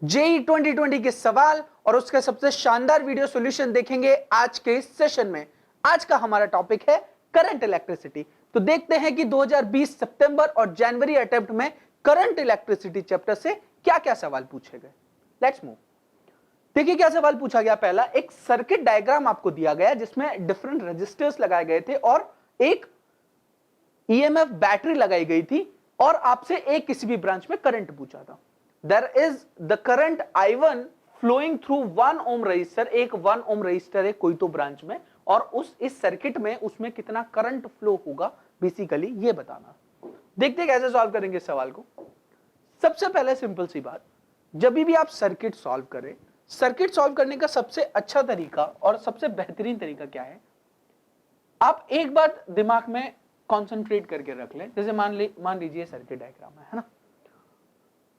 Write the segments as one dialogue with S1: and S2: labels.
S1: JEE 2020 के सवाल और उसका सबसे शानदार वीडियो सॉल्यूशन देखेंगे आज के इस सेशन में। आज का हमारा टॉपिक है करंट इलेक्ट्रिसिटी। तो देखते हैं कि 2020 सितंबर और जनवरी अटेम्प्ट में करंट इलेक्ट्रिसिटी चैप्टर से क्या क्या सवाल पूछे गए। Let's move. देखिए क्या सवाल पूछा गया। पहला, एक सर्किट डायग्राम आपको दिया गया जिसमें डिफरेंट रजिस्टर्स लगाए गए थे और एक ईएमएफ बैटरी लगाई गई थी और आपसे एक किसी भी ब्रांच में करंट पूछा था। There is the current I1 flowing through 1 ohm resistor, एक 1 ohm resistor है कोई तो ब्रांच में, और इस सर्किट में उसमें कितना करंट फ्लो होगा, बेसिकली ये बताना। देखते हैं कैसे सॉल्व करेंगे इस सवाल को। सबसे पहले सिंपल सी बात, जब भी आप सर्किट सॉल्व करें, सर्किट सॉल्व करने का सबसे अच्छा तरीका और सबसे बेहतरीन तरीका क्या है, आप एक बात दिमाग में कॉन्सेंट्रेट करके रख लें। जैसे मान लीजिए सर्किट डायग्राम है ना,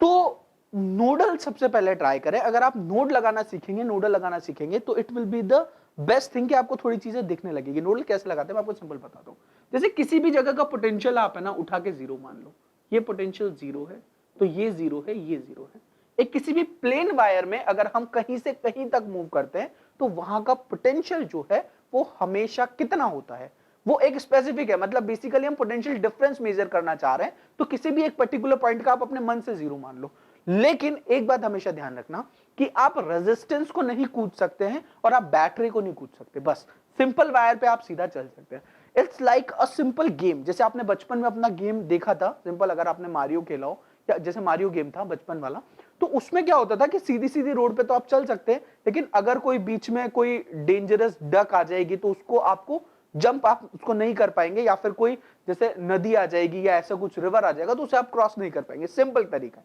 S1: तो नोडल सबसे पहले ट्राई करें। अगर आप नोड लगाना सीखेंगे, नोडल लगाना सीखेंगे, तो it will be the best thing कि आपको थोड़ी चीजें दिखने लगेगी। नोडल कैसे लगाते हैं मैं आपको सिंपल बताता हूं। जैसे किसी भी जगह का पोटेंशियल आप है ना उठा के जीरो मान लो, ये पोटेंशियल जीरो है, तो ये जीरो है, ये जीरो है। एक किसी भी प्लेन वायर में अगर हम कहीं से कहीं तक मूव करते हैं तो वहां का पोटेंशियल जो है वो हमेशा कितना होता है, वो एक स्पेसिफिक है। मतलब बेसिकली हम पोटेंशियल डिफरेंस मेजर करना चाह रहे हैं, तो किसी भी एक पर्टिकुलर पॉइंट का आप अपने मन से जीरो मान लो। लेकिन एक बात हमेशा ध्यान रखना कि आप रेजिस्टेंस को नहीं कूद सकते हैं और आप बैटरी को नहीं कूद सकते। बस सिंपल वायर पे आप सीधा चल सकते हैं। It's like a simple game. जैसे आपने बचपन में अपना गेम देखा था सिंपल, अगर आपने मारियो खेला हो, या जैसे मारियो गेम था बचपन वाला, तो उसमें क्या होता था कि सीधी सीधी रोड पे तो आप चल सकते हैं, लेकिन अगर कोई बीच में कोई डेंजरस डक आ जाएगी तो उसको आपको जंप आप उसको नहीं कर पाएंगे, या फिर कोई जैसे नदी आ जाएगी या ऐसा कुछ रिवर आ जाएगा तो उसे आप क्रॉस नहीं कर पाएंगे। सिंपल तरीका।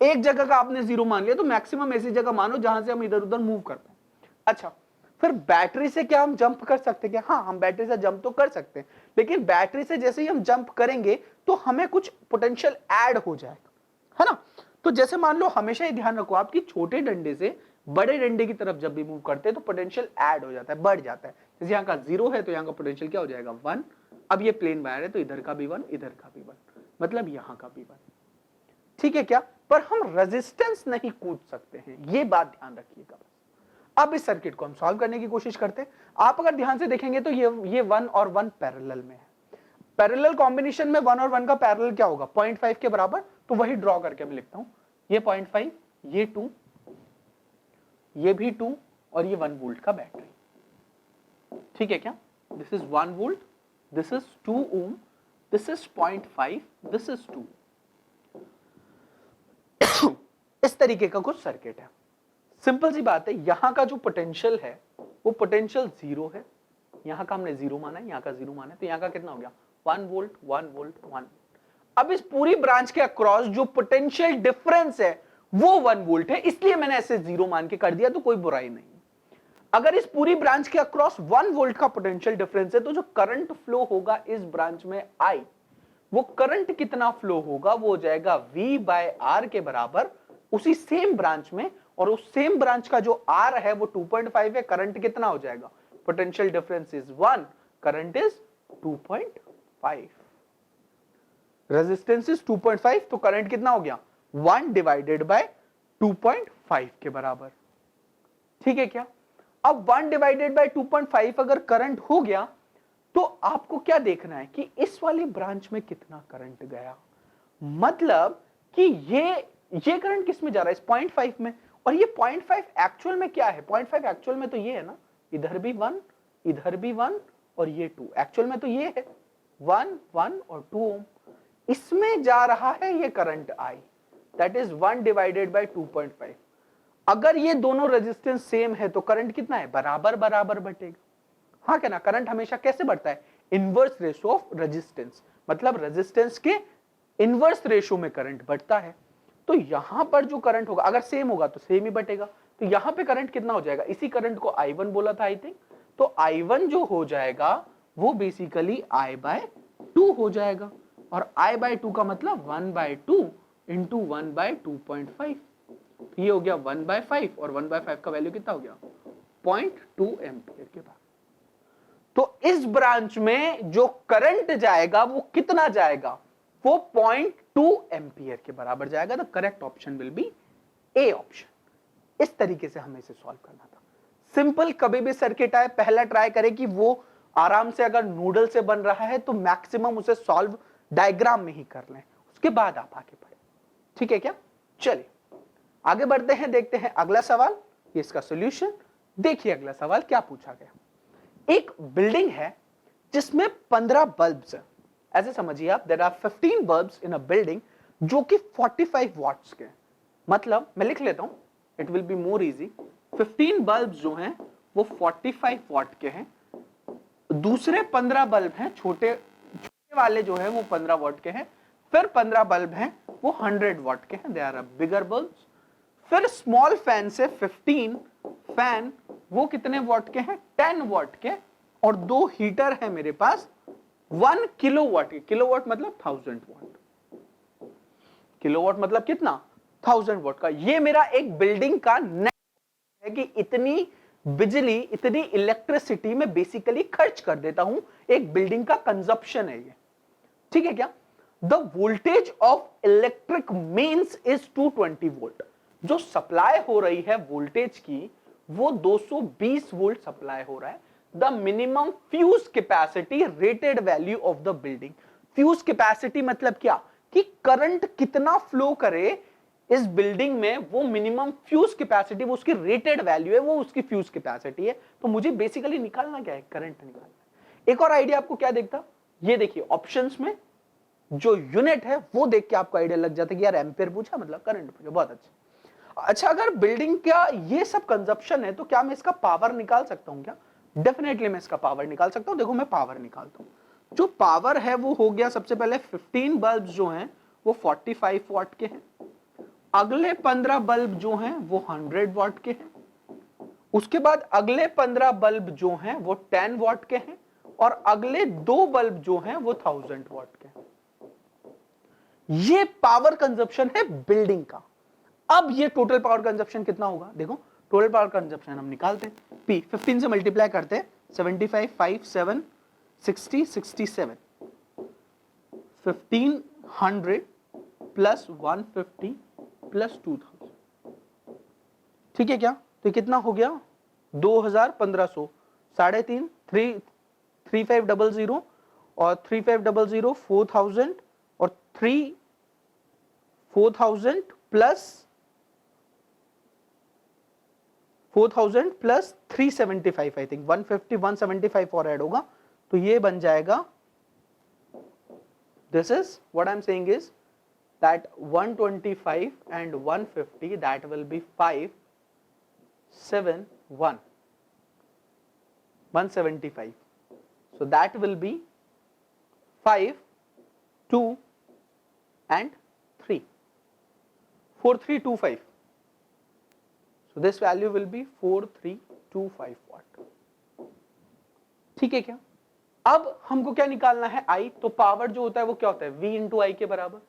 S1: एक जगह का आपने जीरो मान लिया तो मैक्सिमम ऐसी जगह मानो जहां से हम इधर उधर मूव कर पाए। अच्छा, फिर बैटरी से क्या हम जंप कर सकते हैं क्या? हाँ, हम बैटरी से जंप तो कर सकते हैं, लेकिन बैटरी से जैसे ही हम जंप करेंगे तो हमें कुछ पोटेंशियल ऐड हो जाएगा, है ना। तो जैसे मान लो, हमेशा ये ध्यान रखो आपकी छोटे डंडे से बड़े डंडे की तरफ जब भी मूव करते हैं तो पोटेंशियल ऐड हो जाता है, बढ़ जाता है। जैसे यहाँ का जीरो है तो यहाँ का पोटेंशियल क्या हो जाएगा, 1। अब ये प्लेन वायर है तो इधर का भी 1, इधर का भी 1, मतलब यहाँ का भी 1। ठीक है क्या? पर हम रेजिस्टेंस नहीं कूद सकते हैं, ये बात ध्यान रखिएगा। अब इस सर्किट को हम सॉल्व करने की कोशिश करते हैं। आप अगर ध्यान से देखेंगे तो ये 1 और 1 पैरेलल में है। पैरेलल कॉम्बिनेशन में 1 और 1 का पैरेलल क्या होगा, 0.5 के बराबर। तो वही ड्रॉ करके मैं लिखता हूं, ये 0.5, ये 2, ये भी 2, और ये 1 वोल्ट का बैटरी। ठीक है क्या? This is 1 volt, this is 2 ohm, this is 0.5, this is 2। इस तरीके का कुछ सर्किट है। सिंपल सी बात है, यहां का जो पोटेंशियल है वो पोटेंशियल जीरो है। यहां का हमने जीरो माना है, यहां का जीरो माना है, तो यहां का कितना हो गया, 1 वोल्ट, 1 वोल्ट, 1। अब इस पूरी ब्रांच के अक्रॉस जो पोटेंशियल डिफरेंस है वो 1 वोल्ट है, इसलिए मैंने ऐसे जीरो मान के कर दिया, तो कोई बुराई नहीं। अगर इस पूरी ब्रांच के अक्रॉस 1 वोल्ट का पोटेंशियल डिफरेंस है तो जो करंट फ्लो होगा इस ब्रांच में I, वो करंट कितना फ्लो होगा, वो हो जाएगा V/R के बराबर उसी सेम ब्रांच में। और उस सेम ब्रांच का जो R है वो 2.5 है। करंट कितना हो जाएगा, potential difference is 1, current is 2.5, resistance is 2.5, तो करंट कितना हो गया, 1 डिवाइडेड बाय 2.5 के बराबर। ठीक है क्या? अब 1 डिवाइडेड बाय 2.5 अगर करंट हो गया तो आपको क्या देखना है कि इस वाली ब्रांच में कितना करंट गया। मतलब कि ये करंट किस में जा रहा है, इस 0.5 में। और ये 0.5 एक्चुअल में क्या है, 0.5 एक्चुअल में तो ये है ना, इधर भी 1, इधर भी 1, और ये 2। एक्चुअल में तो ये है 1, 1 और 2 ओम। इसमें जा रहा है ये current I, that is 1 divided by 2.5। अगर ये दोनों रेजिस्टेंस सेम है तो करंट कितना है, बराबर बराबर बटेगा। हाँ क्या ना, करंट हमेशा कैसे बढ़ता है, इनवर्स रेशो ऑफ रेजिस्टेंस। मतलब रेजिस्टेंस के इनवर्स रेशो में करंट बढ़ता है। तो यहां पर जो करंट होगा अगर सेम होगा तो सेम ही बटेगा। तो यहां पे करंट कितना हो जाएगा, इसी करंट को I1 बोला था आई थिंक, तो I1 जो हो जाएगा वो बेसिकली I/2 हो जाएगा। और I/2 का मतलब 1/2 इंटू 1/2.5। ये हो गया 1/5, और 1/5 का वैल्यू कितना हो गया, 0.2 एम्पियर के बाद। तो इस ब्रांच में जो करंट जाएगा वो कितना जाएगा, वो 0.2 एम्पियर के बराबर जाएगा। The correct option will be A option. इस तरीके से हमें इसे सॉल्व करना था। सिंपल कभी भी सर्किट आए पहला ट्राई करें कि वो आराम से अगर नूडल से बन रहा है तो मैक्सिमम उसे सॉल्व डायग्राम में ही कर लें, उसके बाद आप आगे बढ़े। ठीक है क्या? चलिए आगे बढ़ते हैं, देखते हैं अगला सवाल, ये इसका सॉल्यूशन। देखिए अगला सवाल क्या पूछा गया। एक बिल्डिंग है जिसमें 15 बल्ब्स हैं। ऐसे समझिए आप, there are 15 bulbs in a building जो कि 45 वॉट्स के हैं। मतलब मैं लिख लेता हूं, it will be more easy. 15 bulbs जो हैं वो 45 वॉट के हैं, दूसरे 15 बल्ब हैं छोटे छोटे वाले जो है वो 15 वॉट के हैं, फिर 15 बल्ब हैं वो 100 वॉट के हैं, दे आर बिगर बल्ब्स। फिर स्मॉल फैन से 15 फैन वो कितने वॉट के हैं? 10 वॉट के। और दो हीटर है मेरे पास 1 किलोवाट के। किलोवाट मतलब 1000 वॉट, किलोवाट मतलब कितना? 1000 वॉट का। ये मेरा एक बिल्डिंग का नेट है कि इतनी बिजली, इतनी इलेक्ट्रिसिटी में बेसिकली खर्च कर देता हूं, एक बिल्डिंग का कंजप्शन है ये। ठीक है क्या? The voltage of electric mains is 220 volt. जो सप्लाई हो रही है वोल्टेज की वो 220 वोल्ट सप्लाई हो रहा है। The minimum fuse capacity rated value of the building. Fuse capacity मतलब क्या? कि करंट कितना फ्लो करे इस बिल्डिंग में, वो मिनिमम फ्यूज कैपेसिटी, वो उसकी रेटेड वैल्यू है, वो उसकी फ्यूज कैपेसिटी है। तो मुझे बेसिकली निकालना क्या है? करंट निकालना है। एक और आइडिया आपको क्या देखता, ये देखिए ऑप्शंस में जो यूनिट है वो देख के आपको आइडिया लग जाता है कि यार एम्पियर पूछा मतलब करंट पूछा, बहुत अच्छा। अच्छा, अगर बिल्डिंग का ये सब कंजप्शन है तो क्या मैं इसका पावर निकाल सकता हूं क्या? डेफिनेटली मैं इसका पावर निकाल सकता हूं। देखो मैं पावर निकालता हूं। जो पावर है वो हो गया, सबसे पहले 15 बल्ब जो हैं वो 45 वॉट के हैं, अगले 15 बल्ब जो हैं वो 100 वॉट के हैं, उसके बाद अगले 15 बल्ब जो हैं वो 10 वॉट के हैं, और अगले दो बल्ब जो हैं वो 1000 वॉट के हैं। ये पावर कंजप्शन है बिल्डिंग का। अब ये टोटल पावर कंजप्शन कितना होगा? देखो टोटल पावर कंजप्शन हम निकालते हैं, P 15 से मल्टीप्लाई करते हैं, 75 5 7 60 67, 1500 प्लस 150 प्लस 2000। ठीक है क्या? तो कितना हो गया? 2500, 3.5 3500 और 3500 4000 और 4000 प्लस 4000 प्लस 375, आई थिंक 150 175 और ऐड होगा, तो ये बन जाएगा, this is what I am saying is that 125 and 150 that will be 571 175, so that will be 5 2 and 3 4325, so this value will be 4325 watt। ठीक है क्या? अब हमको क्या निकालना है? I। तो पावर जो होता है वो क्या होता है? V इंटू आई के बराबर।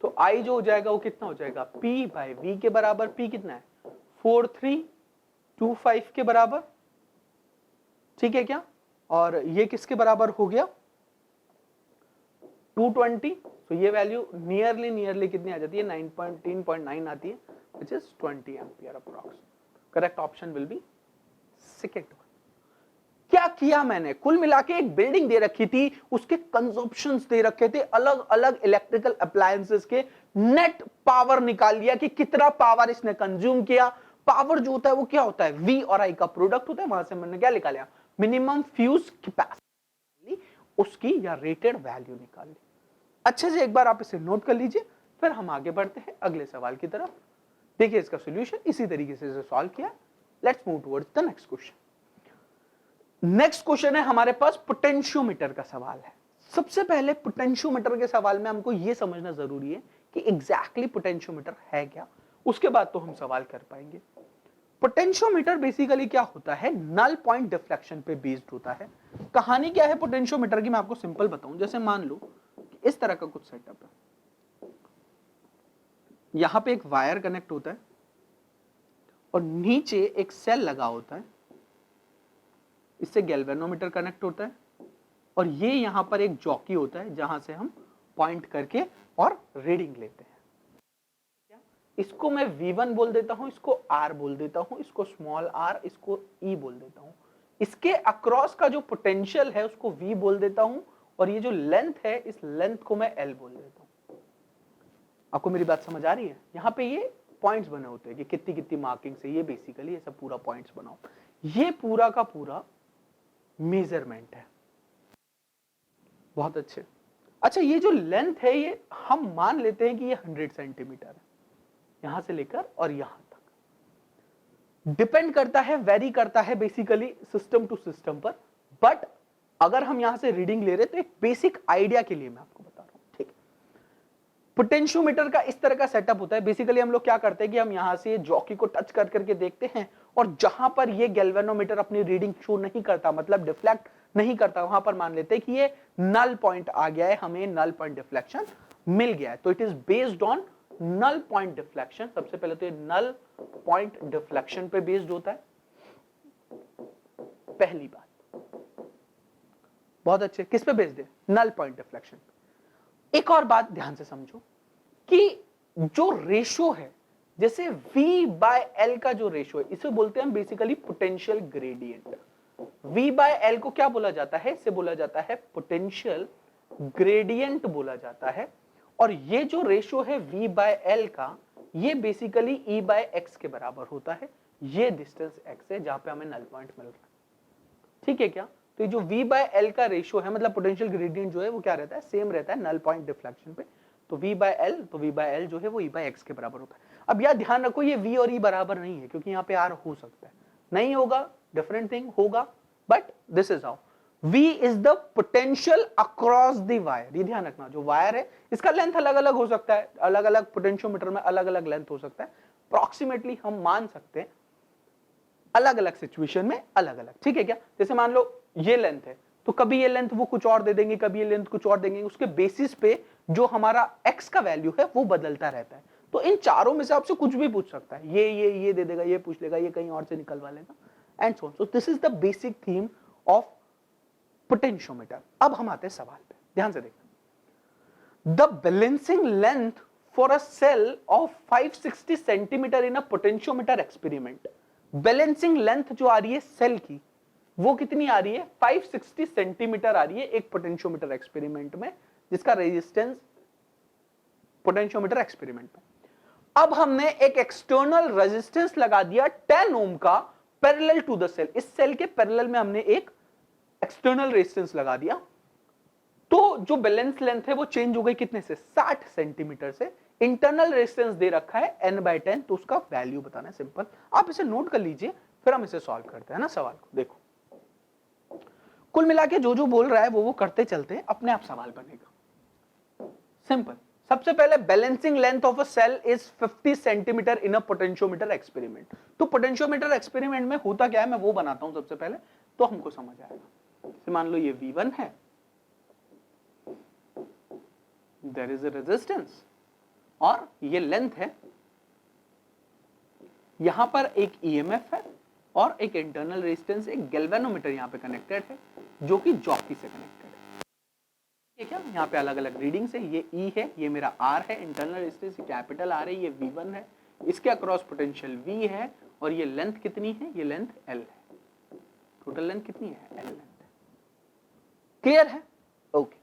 S1: तो I जो हो जाएगा वो कितना हो जाएगा? P बाय V के बराबर। P कितना है? 4325 के बराबर। ठीक है क्या? और ये किसके बराबर हो गया? 220। तो ये वैल्यू नियरली कितनी आ जाती है? 9.9 आती है, which is 20 ampere approx. Correct option will be second one. क्या किया मैंने? कुल मिला के एक बिल्डिंग दे रखी थी, उसके कंजप्शंस दे रखे थे, अलग अलग इलेक्ट्रिकल अप्लायंसेस के नेट पावर निकाल लिया कि कितना पावर इसने कंज्यूम किया। पावर जो होता है वो क्या होता है? V और I का प्रोडक्ट होता है। वहां से मैंने क्या निकाला? मिनिमम फ्यूज कैपेसिटी, उसकी या रेटेड वैल्यू निकाल ली। अच्छे से एक बार आप इसे नोट कर लीजिए, फिर हम आगे बढ़ते हैं अगले सवाल की तरफ। देखिए इसका सॉल्यूशन इसी तरीके से सॉल्व किया। Let's move towards the next question. Next question है हमारे पास पोटेंशियोमीटर का सवाल है। सबसे पहले पोटेंशियोमीटर के सवाल में हमको यह समझना जरूरी है कि एग्जैक्टली पोटेंशियोमीटर है क्या, उसके बाद तो हम सवाल कर पाएंगे। पोटेंशियोमीटर बेसिकली क्या होता है? नल पॉइंट डिफ्लेक्शन पे बेस्ड होता है। कहानी क्या है पोटेंशियोमीटर की, मैं आपको सिंपल बताऊं। जैसे मान लो कि इस तरह का कुछ सेटअप है, यहां पे एक वायर कनेक्ट होता है और नीचे एक सेल लगा होता है, इससे गैल्वेनोमीटर कनेक्ट होता है, और ये यहां पर एक जॉकी होता है जहां से हम पॉइंट करके और रीडिंग लेते हैं। इसको मैं V1 बोल देता हूं, इसको R बोल देता हूं, इसको स्मॉल r, इसको E बोल देता हूं। इसके अक्रॉस का जो पोटेंशियल है उसको V बोल देता हूं, और ये जो लेंथ है इस लेंथ को मैं L बोल देता हूं। आपको मेरी बात समझ आ रही है? यहां पे ये पॉइंट्स बने होते हैं कि कितनी कितनी मार्किंग से, ये बेसिकली ये सब पूरा पॉइंट्स बनाओ। ये पूरा का पूरा मेजरमेंट है। बहुत अच्छे। अच्छा, ये जो लेंथ है ये हम मान लेते हैं कि ये 100 सेंटीमीटर है, यहां से लेकर और यहां तक। डिपेंड करता है, वेरी करता है बेसिकली सिस्टम टू सिस्टम पर, बट अगर हम यहां से रीडिंग ले रहे तो एक बेसिक आइडिया के लिए मैं आपको बता रहा हूं, ठीक। पोटेंशियोमीटर का इस तरह का सेटअप होता है। बेसिकली हम लोग क्या करते हैं कि हम यहां से जॉकी को टच कर करके देखते हैं, और जहां पर ये गैल्वेनोमीटर अपनी रीडिंग शो नहीं करता, मतलब डिफ्लेक्ट नहीं करता, वहां पर मान लेते हैं कि ये नल पॉइंट आ गया है, हमें नल पॉइंट डिफ्लेक्शन मिल गया है। तो it is based on null point deflection. सबसे पहले तो ये नल पॉइंट डिफ्लेक्शन पे बेस्ड होता है, पहली बात। बहुत अच्छे। किस पे बेस्ड है? Null point deflection. एक और बात ध्यान से समझो कि जो रेशो है, जैसे V/L का जो रेशो है, इसे बोलते हैं हम बेसिकली पोटेंशियल ग्रेडियंट। V/L को क्या बोला जाता है? इसे बोला जाता है पोटेंशियल ग्रेडियंट बोला जाता है। और ये जो रेशो है V/L का, ये बेसिकली E/x के बराबर होता है। ये डिस्टेंस x है जहां पे हमें नल पॉइंट मिल रहा है, ठीक है क्या? तो ये जो V/L का रेशो है, मतलब पोटेंशियल ग्रेडियंट जो है वो क्या रहता है? सेम रहता है नल पॉइंट डिफ्लेक्शन पे। तो V/L जो है वो E/x के बराबर होता है। अब यार ध्यान रखो, ये V और E बराबर नहीं है, क्योंकि यहाँ पे R हो सकता है, नहीं होगा, डिफरेंट थिंग होगा, but this is how. V is the potential across the wire. ये ध्यान रखना, जो वायर है इसका लेंथ अलग अलग हो सकता है, अलग अलग पोटेंशियोमीटर में अलग अलग लेंथ हो सकता है। अप्रॉक्सीमेटली हम मान सकते हैं अलग अलग सिचुएशन में अलग अलग, ठीक है क्या? जैसे मान लो ये लेंथ है, तो कभी ये लेंथ वो कुछ और दे देंगे, कभी ये लेंथ कुछ और देंगे। उसके बेसिस पे जो हमारा x का वैल्यू है वो बदलता रहता है। तो इन चारों में से आपसे कुछ भी पूछ सकता है, ये दे देगा, ये पूछ लेगा, ये कहीं और से निकलवा लेगा, and so on. So this is the basic theme of potentiometer. अब हम आते हैं सवाल पे, ध्यान से देखना। The balancing length for a cell of 560 centimetre in a potentiometer experiment. Balancing length जो आ रही है सेल की, वो कितनी आ रही है? 560 सेंटीमीटर आ रही है एक पोटेंशियोमीटर एक्सपेरिमेंट में, जिसका रेजिस्टेंस पोटेंशियोमीटर एक्सपेरिमेंट में। अब हमने एक एक्सटर्नल रेजिस्टेंस लगा दिया 10 ओम का पैरेलल टू द सेल। इस सेल के पैरेलल में हमने एक एक्सटर्नल रेजिस्टेंस लगा दिया, तो जो बैलेंस लेंथ है वो चेंज हो गई कितने से? 60 सेंटीमीटर से। इंटरनल रेजिस्टेंस दे रखा है n/10, तो उसका वैल्यू बताना है, सिंपल। आप इसे नोट कर लीजिए, फिर हम इसे सॉल्व करते हैं ना सवाल को। देखो, कुल मिला के जो जो बोल रहा है वो करते चलते हैं, अपने आप सवाल बनेगा, सिंपल। सबसे पहले balancing length of a cell is 50 centimetre in a potentiometer experiment. तो पोटेंशियोमीटर एक्सपेरिमेंट में होता क्या है, मैं वो बनाता हूं सबसे पहले, तो हमको समझ आएगा। मान लो ये V1 है, देयर इज अ रेजिस्टेंस, और ये लेंथ है, यहां पर एक EMF है और एक इंटरनल रेजिस्टेंस, एक गैल्वेनोमीटर यहां पे कनेक्टेड है जो कि जॉकी से कनेक्टेड है, ठीक है क्या? यहां पे अलग अलग रीडिंग्स है, ये E है, ये मेरा R है, इंटरनल रेजिस्टेंस कैपिटल R है, ये V1 है, इसके अक्रॉस पोटेंशियल V है, और ये लेंथ कितनी है? ये लेंथ L है। टोटल लेंथ कितनी है? L लेंथ है। क्लियर है? ओके।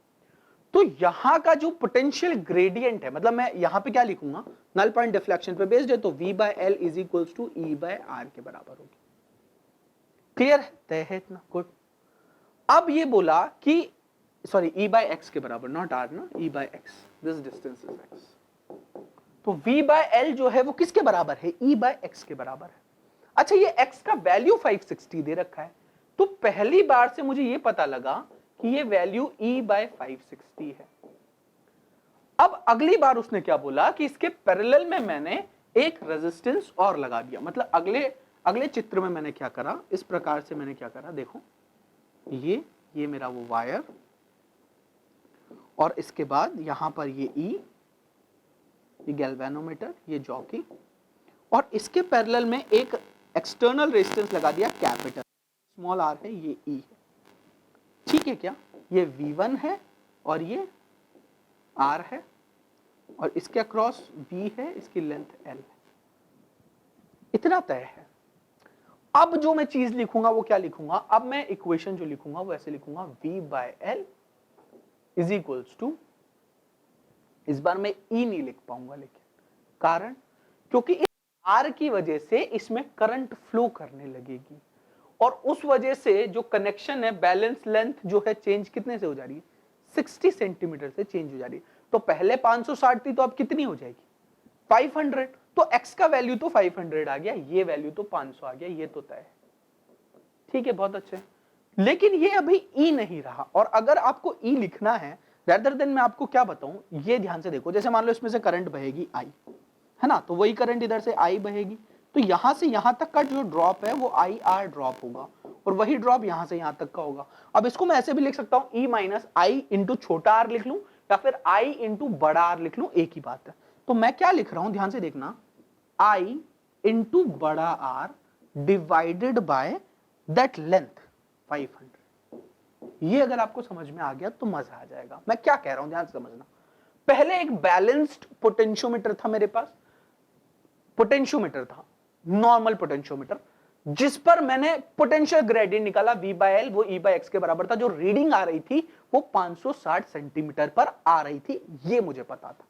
S1: तो यहां का जो पोटेंशियल ग्रेडियंट है, मतलब मैं यहां पे क्या लिखूंगा? नल पॉइंट डिफ्लेक्शन पे बेस्ड है, तो V/L is equals to E/R के बराबर होगी। क्लियर है? तय है इतना? गुड। अब ये बोला कि सॉरी, E/x के बराबर, नॉट R ना, E/x, this distance is x। तो V/L जो है वो किसके बराबर है? E/x के बराबर है। अच्छा, ये x का वैल्यू 560 दे रखा है, तो पहली बार से मुझे ये पता लगा कि ये वैल्यू E/560 है। अब अगली बार उसने क्या बोला कि इसके पैरेलल में मैंने एक रेजिस्टेंस और लगा दिया। मतलब अगले चित्र में मैंने क्या करा, इस प्रकार से मैंने क्या करा, देखो, ये मेरा वो वायर, और इसके बाद यहां पर ये E, ये गैल्वेनोमीटर, ये जॉकी, और इसके पैरेलल में एक एक्सटर्नल रेजिस्टेंस लगा दिया कैपिटल, स्मॉल r है, ये E है, ठीक है क्या? ये V1 है और ये R है, और इसके अक्रॉस V है, इसकी लेंथ L है, इतना तय है। अब जो मैं चीज लिखूंगा वो क्या लिखूंगा, अब मैं इक्वेशन जो लिखूंगा वो ऐसे लिखूंगा V/L इज इक्वल्स टू, इस बार मैं E नहीं लिख पाऊंगा लेकिन, कारण क्योंकि इस R की वजह से इसमें करंट फ्लो करने लगेगी और उस वजह से जो कनेक्शन है, बैलेंस लेंथ जो है चेंज कितने से हो जा रही है, 60 सेंटीमीटर से चेंज हो जा रही है। तो पहले 560 थी तो अब कितनी हो जाएगी, 500। तो x का वैल्यू तो 500 आ गया, ये वैल्यू तो 500 आ गया, ये तो तय है। ठीक है, बहुत अच्छे। लेकिन ये अभी E नहीं रहा, और अगर आपको E लिखना है रेदर देन मैं आपको क्या बताऊं, ये ध्यान से देखो। जैसे मान लो इसमें से करंट बहेगी I, है ना, तो वही करंट इधर से I बहेगी, तो यहां से यहां तक का जो ड्रॉप है वो IR ड्रॉप होगा, और वही ड्रॉप यहां से यहां तक का होगा। अब इसको मैं ऐसे भी लिख सकता हूं, E माइनस आई इंटू छोटा r लिख लूं, या फिर I इंटू बड़ा r लिख लूं, एक ही बात है। तो मैं क्या लिख रहा हूं, ध्यान से देखना, I इंटू बड़ा R divided by that length 500। ये अगर आपको समझ में आ गया तो मजा आ जाएगा। मैं क्या कह रहा हूं, ध्यान से समझना। पहले एक बैलेंस्ड पोटेंशियोमीटर था मेरे पास, पोटेंशियोमीटर था, नॉर्मल पोटेंशियोमीटर, जिस पर मैंने पोटेंशियल ग्रेडियंट निकाला V/L, वो E/x के बराबर था। जो रीडिंग आ रही थी वो 560 सेंटीमीटर पर आ रही थी, ये मुझे पता था।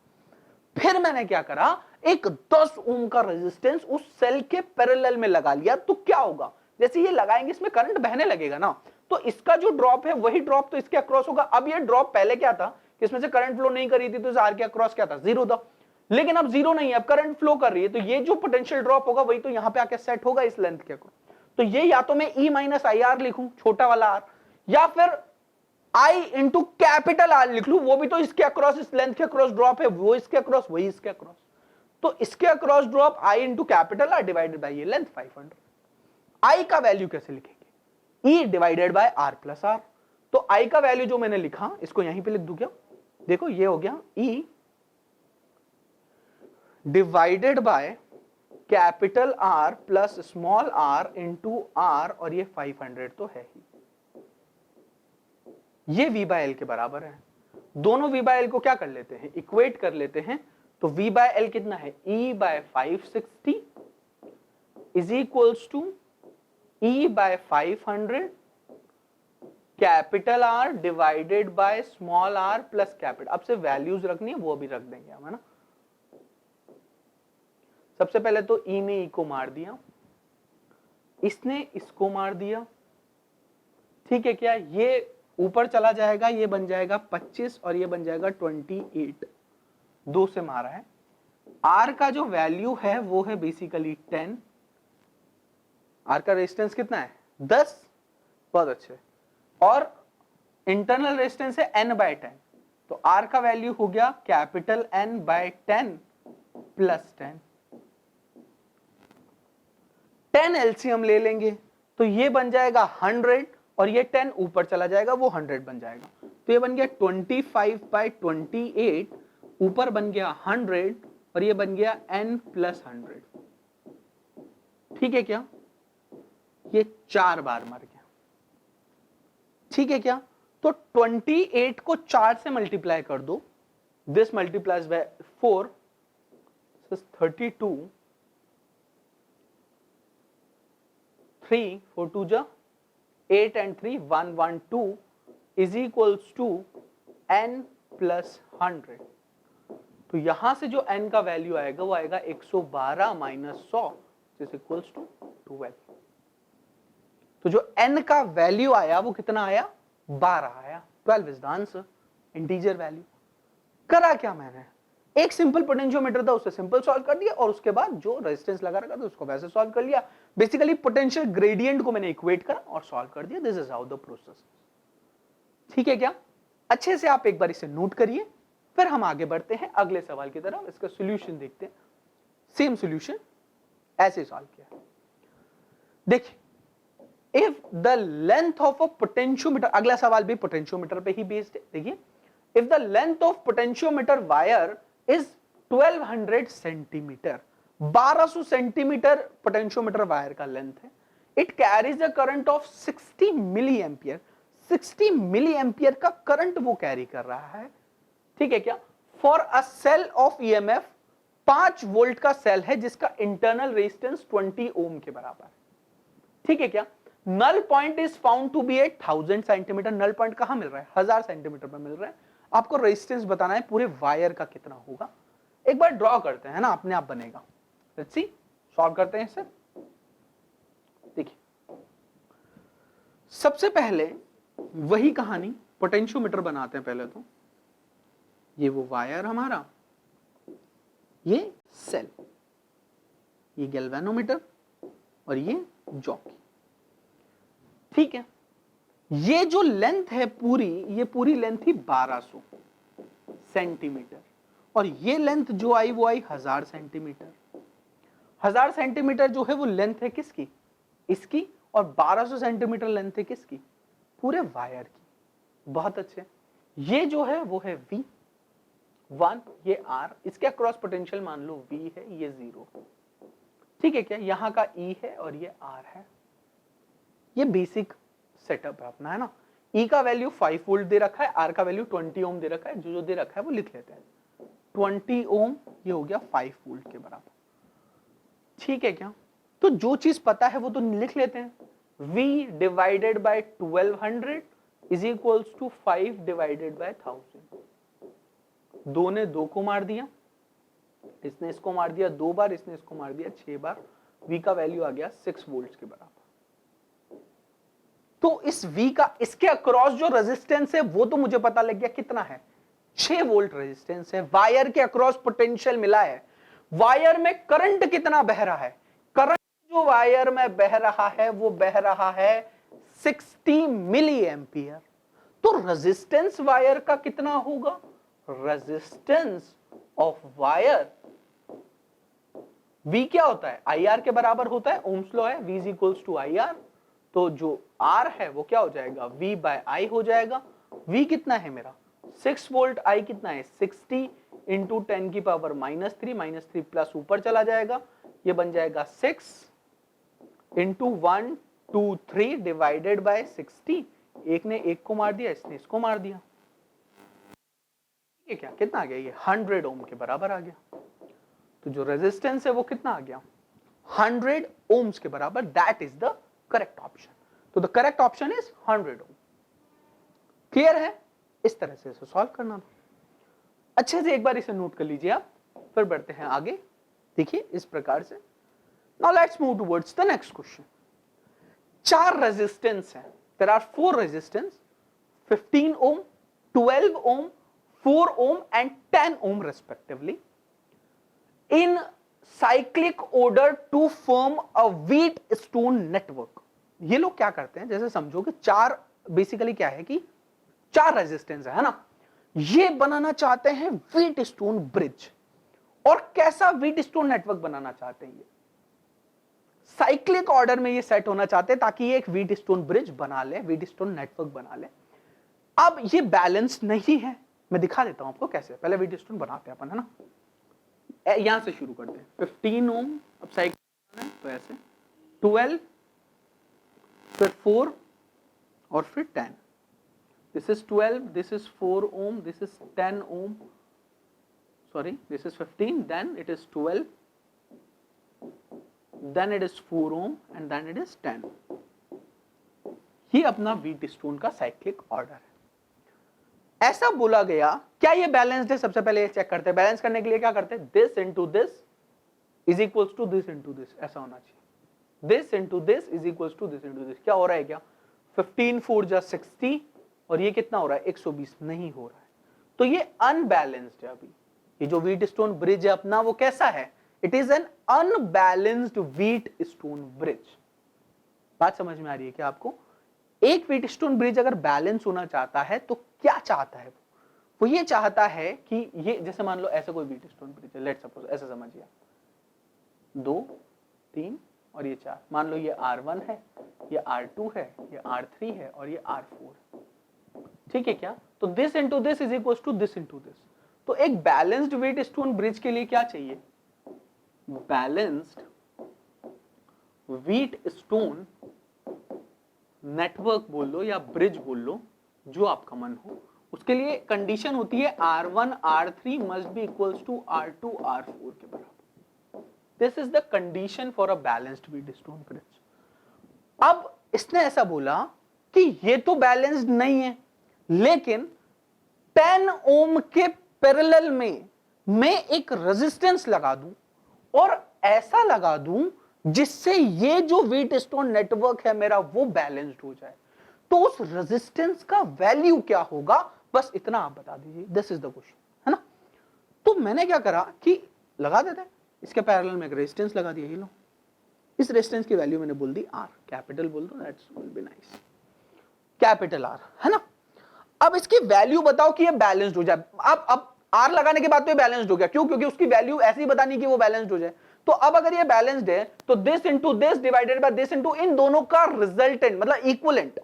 S1: फिर मैंने क्या करा, एक 10 ओम का रेजिस्टेंस उस सेल के पैरेलल में लगा लिया। तो क्या होगा, जैसे ये लगाएंगे इसमें करंट बहने लगेगा ना, तो इसका जो ड्रॉप है वही ड्रॉप तो इसके अक्रॉस होगा। अब ये ड्रॉप पहले क्या था कि इसमें से करंट फ्लो नहीं कर रही थी, तो इस आर के अक्रॉस क्या था, 0 था। लेकिन अब 0 नहीं है, अब करंट फ्लो कर रही है, तो ये जो पोटेंशियल ड्रॉप होगा वही तो यहां पे आके सेट होगा इस लेंथ के अक्रॉस। तो ये या तो मैं E माइनस आई आर लिखूं, छोटा वाला R, या फिर I इंटू कैपिटल R लिख लूं, वो भी तो इसके अक्रॉस, इस लेंथ के अक्रॉस ड्रॉप है, वो इसके अक्रॉस, वही इसके अक्रॉस। तो इसके across drop I into capital R divided bye ये लेंथ 500। I का वैल्यू कैसे लिखेंगे, E divided by R plus R। तो I का वैल्यू जो मैंने लिखा, इसको यहीं पे लिख दूं क्या, देखो ये हो गया E divided by capital R plus small r into R, और ये 500 तो है ही, ये V/L के बराबर है। दोनों V/L को क्या कर लेते हैं, इक्वेट कर लेते हैं। तो V/L कितना है, E/560 is equals to E/500 capital R divided by small r plus capital. अब से वैल्यूज रखनी है, वो भी रख देंगे हम, है ना। सबसे पहले तो E ने E को मार दिया, इसने इसको मार दिया, ठीक है क्या, ये ऊपर चला जाएगा, ये बन जाएगा 25 और ये बन जाएगा 28, 2 से मारा है। R का जो वैल्यू है वो है बेसिकली 10, R का रेजिस्टेंस कितना है 10, बहुत अच्छे, और इंटरनल रेजिस्टेंस है N/10, तो R का वैल्यू हो गया कैपिटल N/10 प्लस 10। 10 एलसीएम ले लेंगे तो ये बन जाएगा 100, और ये 10 ऊपर चला जाएगा, वो 100 बन जाएगा। तो ये बन गया 25/28, ऊपर बन गया 100, और ये बन गया n प्लस 100। ठीक है क्या, ये 4 बार मर गया, ठीक है क्या। तो 28 को 4 से मल्टीप्लाई कर दो, दिस मल्टीप्लाइज बाय 4, 32, 3 4 2 जा 8 and 3 112 is equals to n plus 100। तो यहां से जो n का वैल्यू आएगा वो आएगा 112 माइनस 100 इज इक्वल्स टू 12। तो जो n का वैल्यू आया वो कितना आया, 12 आया। 12 is the answer, integer value. करा क्या मैंने, एक सिंपल पोटेंशियोमीटर था उससे सिंपल सॉल्व कर दिया, और उसके बाद जो रेजिस्टेंस लगा रखा था उसको वैसे सॉल्व कर लिया। बेसिकली पोटेंशियल ग्रेडियंट को मैंने इक्वेट करा और सॉल्व कर दिया। This is how the process. ठीक है क्या, अच्छे से आप एक बार इसे नोट करिए, फिर हम आगे बढ़ते हैं अगले सवाल की तरफ। इसका सॉल्यूशन देखते हैं। सेम सॉल्यूशन ऐसे सॉल्व किया। देखिए, if the length of a potentiometer, अगला सवाल भी पोटेंशियोमीटर पे ही बेस्ड है। देखिए, if the length of potentiometer wire is 1200 centimetre, 1200 centimetre potentiometer wire का लेंथ है। It carries a current of 60 milli ampere, 60 milli ampere का करंट वो कैरी कर रहा है। ठीक है क्या, for a cell of EMF 5 volt का सेल है जिसका इंटरनल रेजिस्टेंस 20 ओम के बराबर। ठीक है क्या? Null point is found to be at 1000 centimetre. Null point कहां मिल रहा है? 1000 सेंटीमीटर पर मिल रहा है। आपको रेजिस्टेंस बताना है पूरे वायर का कितना होगा। एक बार ड्रॉ करते हैं ना, अपने आप बनेगा। लेट्स सी, सॉल्व करते हैं इसे। देखिए, सबसे पहले वही कहानी, पोटेंशियोमीटर बनाते हैं पहले तो। ये वो वायर हमारा, ये सेल, ये गैल्वेनोमीटर और ये जॉकी। ठीक है, ये जो लेंथ है पूरी, ये पूरी लेंथ थी 1200 सेंटीमीटर और ये लेंथ जो आई वो आई 1000 सेंटीमीटर। 1000 सेंटीमीटर जो है वो लेंथ है किसकी? इसकी। और 1200 सेंटीमीटर लेंथ है किसकी? पूरे वायर की। बहुत अच्छे। ये जो है वो है V1, ये R, इसके अक्रॉस पोटेंशियल मान लो V है, ये 0। ठीक है क्या? यहां का E है और ये R है। ये बेसिक सेटअप है अपना, है ना। E का वैल्यू 5 वोल्ट दे रखा है, R का वैल्यू 20 ओम दे रखा है। जो दे रखा है वो लिख लेते हैं। 20 ओम ये हो गया 5 वोल्ट के बराबर। ठीक है क्या? तो जो चीज पता है वो तो लिख लेते हैं। V divided by 1200 is equals to 5 divided by 1000। 2 ने 2 को मार दिया, इसने इसको मार दिया 2 बार, इसने इसको मार दिया 6 बार। V का वैल्यू आ गया 6 वोल्ट के बराबर। तो इस V का इसके अक्रॉस जो रेजिस्टेंस है वो तो मुझे पता लग गया कितना है, 6 वोल्ट रेजिस्टेंस है। वायर के अक्रॉस पोटेंशियल मिला है। वायर में करंट कितना बह रहा है? करंट जो वायर में बह रहा है वो बह रहा है 60 मिली एम्पियर। तो रेजिस्टेंस वायर का कितना होगा? रेजिस्टेंस ऑफ वायर V क्या होता है? IR के बराबर होता है। ओम्स लॉ है, V is equals to IR। तो जो R है वो क्या हो जाएगा? V बाय I हो जाएगा। V कितना है मेरा? 6 वोल्ट। I कितना है? 60 इंटू 10 की पावर -3, -3 प्लस ऊपर चला जाएगा, ये बन जाएगा 6 इंटू 1 2 3 डिवाइडेड बाय 60। एक ने एक को मार दिया, इसने इसको मार दिया। ये क्या कितना आ गया? ये 100 ओम के बराबर आ गया। तो जो रेजिस्टेंस है वो कितना आ गया? 100 ओम्स के बराबर। That is the correct option. तो the correct option is 100 ohm. Clear है? इस तरह से इसे सॉल्व करना। अच्छे से एक बार इसे नोट कर लीजिए आप, फिर बढ़ते हैं आगे। देखिए इस प्रकार से। Now let's move towards the next question. 4 resistance है। There are 4 resistance, 15 ohm, 12 ohm, 4 ohm and 10 ohm respectively in cyclic order to form a wheat stone network। ये लोग क्या करते हैं, जैसे समझो कि 4 बेसिकली क्या है कि 4 रेजिस्टेंस है ना, ये बनाना चाहते हैं व्हीट स्टोन ब्रिज। और कैसा व्हीट स्टोन नेटवर्क बनाना चाहते हैं? ये साइक्लिक ऑर्डर में ये सेट होना चाहते हैं ताकि ये एक व्हीट स्टोन ब्रिज बना ले, व्हीट स्टोन नेटवर्क बना ले। अब ये बैलेंस नहीं है, मैं दिखा देता हूं आपको कैसे। पहले व्हीट स्टोन बनाते हैं अपन, है ना। यहां से शुरू करते हैं। 15 ओम, अब साइकिल तो ऐसे 12, फिर 4 और फिर 10। This is 12, this is 4 ohm, this is 10 ohm, sorry this is 15, then it is 12, then it is 4 ohm and then it is 10। ये अपना व्हीट स्टोन का साइक्लिक ऑर्डर है। ऐसा बोला गया, क्या ये बैलेंस्ड है? सबसे पहले ये चेक करते हैं। बैलेंस करने के लिए क्या करते हैं? This into this is equals to this into this, ऐसा होना चाहिए। This into this is equals to this into this. क्या हो रहा है? क्या 15 4 जा 60 और ये कितना हो रहा है? 120 नहीं हो रहा है। तो ये अनबैलेंस्ड है। अभी ये जो व्हीट स्टोन ब्रिज है अपना, वो कैसा है? It is an unbalanced wheat stone bridge. बात समझ में आ रही है क्या आपको? एक व्हीट स्टोन ब्रिज अगर बैलेंस होना चाहता है तो क्या चाहता है? वो ये चाहता है कि ये, जैसे मान लो ऐसा कोई व्हीट स्टोन ब्रिज है, लेट्स सपोज ऐसा समझिए, 2 3 और ये 4। मान लो ये R1 है, ये R2 है, ये R3 है और ये R4। ठीक है क्या? तो this into this is equal to this into this. तो एक बैलेंस्ड व्हीट स्टोन ब्रिज के लिए क्या चाहिए? बैलेंस्ड व्हीट स्टोन नेटवर्क बोल लो या ब्रिज बोल लो, जो आपका मन हो, उसके लिए कंडीशन होती है R1 R3 must be equals to R2 R4 के बराबर। This is the condition for a balanced Wheatstone crystal. अब इसने ऐसा बोला कि ये तो बैलेंस्ड नहीं है, लेकिन 10 ओम के पैरेलल में मैं एक रेजिस्टेंस लगा दूं और ऐसा लगा दूं जिससे ये जो व्हीटस्टोन नेटवर्क है मेरा वो बैलेंस्ड हो जाए, तो उस रेजिस्टेंस का वैल्यू क्या होगा, बस इतना आप बता दीजिए। दिस इज द क्वेश्चन, है ना। तो मैंने क्या करा कि लगा देते हैं इसके पैरेलल में एक रेजिस्टेंस लगा दिया। ये लो, इस रेजिस्टेंस की वैल्यू मैंने बोल दी R, कैपिटल बोल दो, that's will be nice, capital R, है ना। अब इसकी वैल्यू बताओ कि ये बैलेंस्ड हो जाए। अब R लगाने के बाद तो ये बैलेंस्ड हो गया, क्यों? क्योंकि उसकी वैल्यू ऐसी बतानी कि वो बैलेंस्ड हो जाए। तो अब अगर ये बैलेंस्ड है तो this into this divided by this into इन दोनों का रिजल्टेंट मतलब इक्विवेलेंट,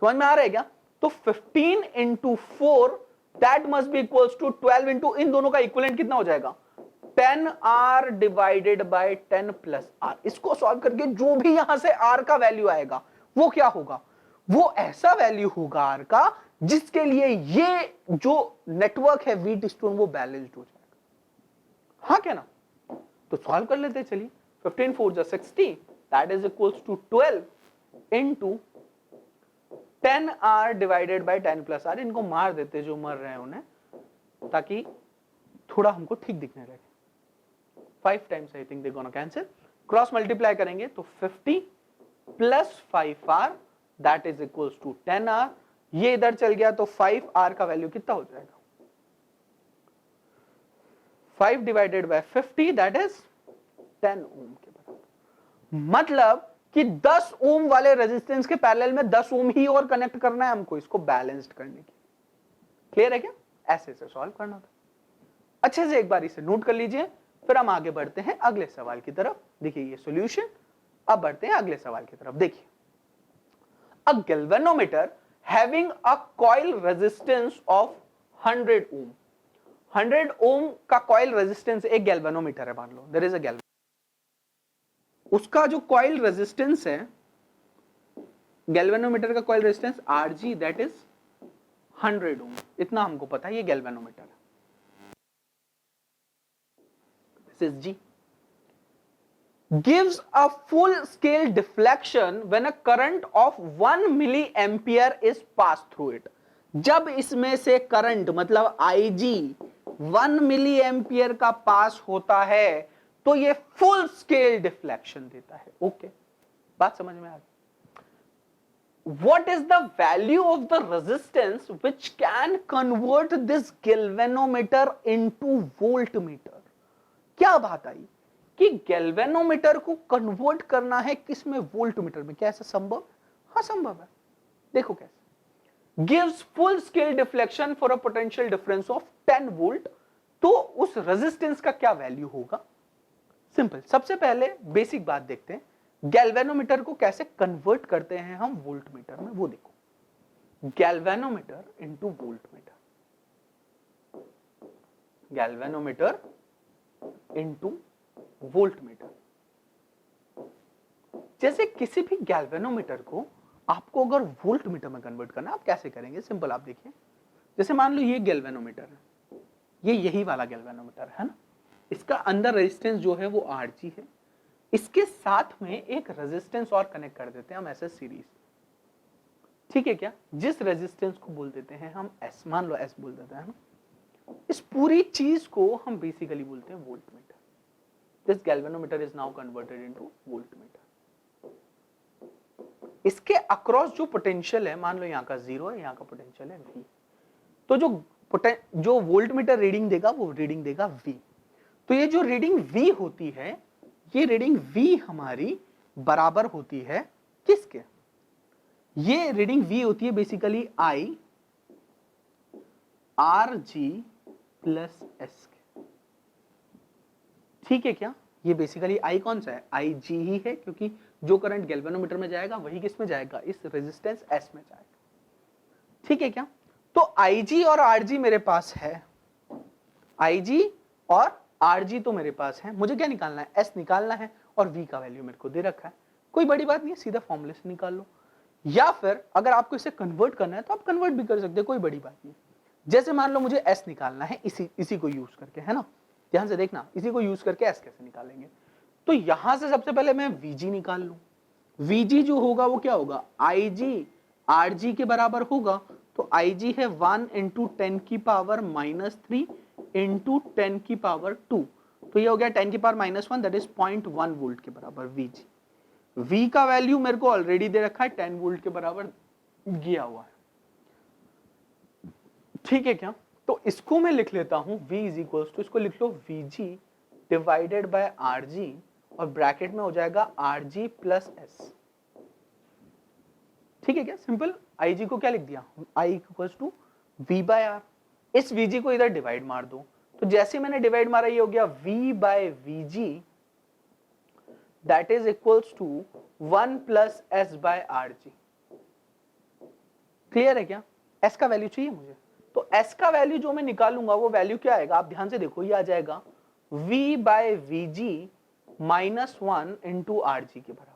S1: समझ में आ रहा है क्या? तो 15 into 4 that must be equals to 12 into इन दोनों का इक्विवेलेंट कितना हो जाएगा? 10R divided by 10 plus R। इसको सॉल्व करके जो भी यहां से R का वैल्यू आएगा वो क्या होगा? वो ऐसा वैल्यू होगा R का जिसके लिए ये जो नेटवर्क है व्हीटस्टोन वो बैलेंस्ड हो जाएगा। हाँ क्या ना? तो सॉल्व कर लेते हैं, चलिए। 15 4 जा 60 that is equals to 12 into 10R divided by 10 plus R। इनको मार देते जो मर रहे हैं उन्हें, ताकि थोड़ा हमको ठीक दिखने लगे। 5 times I think they gonna cancel, cross multiply करेंगे तो 50 plus 5R that is equals to 10R। ये इधर चल गया तो 5R का वैल्यू कितना हो जाएगा? 5 डिवाइडेड बाय 50 दैट इज 10 ओम के बराबर। मतलब कि 10 ओम वाले रेजिस्टेंस के पैरेलल में 10 ओम ही और कनेक्ट करना है हमको इसको बैलेंस्ड करने के। क्लियर है क्या? ऐसे से सॉल्व करना था। अच्छे से एक बार इसे नोट कर लीजिए, फिर हम आगे बढ़ते हैं अगले सवाल की तरफ। देखिए ये सॉल्यूशन। अब बढ़ते हैं अगले सवाल की तरफ। देखिए, अ galvanometer having a coil resistance of 100 ओम। 100 ओम का कॉइल रेजिस्टेंस एक गैल्वेनोमीटर है, मान लो देयर इज अ गैल्वेनोमीटर। उसका जो कॉइल रेजिस्टेंस है, गैल्वेनोमीटर का coil resistance Rg that is 100 ओम। इतना हमको पता है, ये गैल्वेनोमीटर है। This is G। gives a full scale deflection when a current of 1 milliampere is passed through it। जब इसमें से करंट मतलब Ig 1 मिलीएम्पियर का पास होता है तो ये फुल स्केल डिफ्लेक्शन देता है। ओके, बात समझ में आ गई? What is the value of the resistance which can convert this galvanometer into voltmeter? क्या बात आई कि गैल्वेनोमीटर को कन्वर्ट करना है किसमें? वोल्टमीटर में। क्या ऐसा संभव? हाँ संभव है। देखो कैसे। Gives full scale deflection for a potential difference of 10 volt. तो उस रेजिस्टेंस का क्या वैल्यू होगा? सिंपल, सबसे पहले बेसिक बात देखते हैं, गैल्वेनोमीटर को कैसे कन्वर्ट करते हैं हम वोल्टमीटर में, वो देखो। Galvanometer into voltmeter, galvanometer into voltmeter. जैसे किसी भी गैल्वेनोमीटर को आपको अगर वोल्टमीटर में कन्वर्ट करना है, आप कैसे करेंगे? सिंपल, आप देखिए। जैसे मान लो ये गैल्वेनोमीटर है, ये यही वाला गैल्वेनोमीटर है ना। इसका अंदर रेजिस्टेंस जो है वो Rg है। इसके साथ में एक रेजिस्टेंस और कनेक्ट कर देते हैं हम ऐसे सीरीज, ठीक है क्या? जिस रेजिस्टेंस को बोल देते हैं हम S, मान लो S बोल देते हैं ना। इस पूरी चीज को हम बेसिकली बोलते हैं voltmeter. This galvanometer is now converted into voltmeter। इसके अक्रॉस जो पोटेंशियल है, मान लो यहाँ का 0 है, यहाँ का पोटेंशियल है V। तो जो वोल्टमीटर रीडिंग देगा वो रीडिंग देगा V। तो ये जो रीडिंग V होती है, ये रीडिंग V हमारी बराबर होती है किसके? ये रीडिंग V होती है basically I Rg plus S के, ठीक है क्या? ये बेसिकली I कौन सा है? Ig ही है, क्योंकि जो करंट गैल्वेनोमीटर में जाएगा वही किस में जाएगा? इस रेजिस्टेंस S में जाएगा, ठीक है क्या? तो Ig और Rg मेरे पास है, Ig और Rg तो मेरे पास है। मुझे क्या निकालना है? S निकालना है, और V का वैल्यू मेरे को दे रखा है। कोई बड़ी बात नहीं है, सीधा फॉर्मूले से निकाल लो। या फिर अगर आपको इसे कन्वर्ट करना है तो आप कन्वर्ट भी कर सकते हैं, कोई बड़ी बात नहीं। जैसे मान लो मुझे s निकालना है इसी को यूज करके, है ना, ध्यान से देखना, इसी को यूज करके s कैसे निकालेंगे। तो यहां से सबसे पहले मैं vg निकाल लूं। vg जो होगा वो क्या होगा, ig rg के बराबर होगा। तो ig है 1 इंटू 10 की पावर -3 इंटू 10 की पावर 2, तो ये हो गया 10 की पावर -1, दैट इज 0.1 वोल्ट के बराबर vg। v का वैल्यू मेरे को ऑलरेडी दे रखा है 10 वोल्ट के बराबर दिया हुआ है, ठीक है क्या। तो इसको मैं लिख लेता हूं v इज इक्वल टू, इसको लिख लो vg डिवाइडेड बाय rg, और ब्रैकेट में हो जाएगा rg प्लस s, ठीक है क्या, सिंपल। ig को क्या लिख दिया, i equal to v by r, इस vg को इधर डिवाइड मार दो, तो जैसे मैंने डिवाइड मारा ये हो गया v by vg that is equals to 1 plus s by rg। Clear है क्या, s का वैल्यू चाहिए मुझे, तो s का वैल्यू जो मैं निकालूंगा वो वैल्यू क्या आएगा, आप ध्यान से देखो, ये आ जाएगा v by vg minus 1 into rg के बराबर।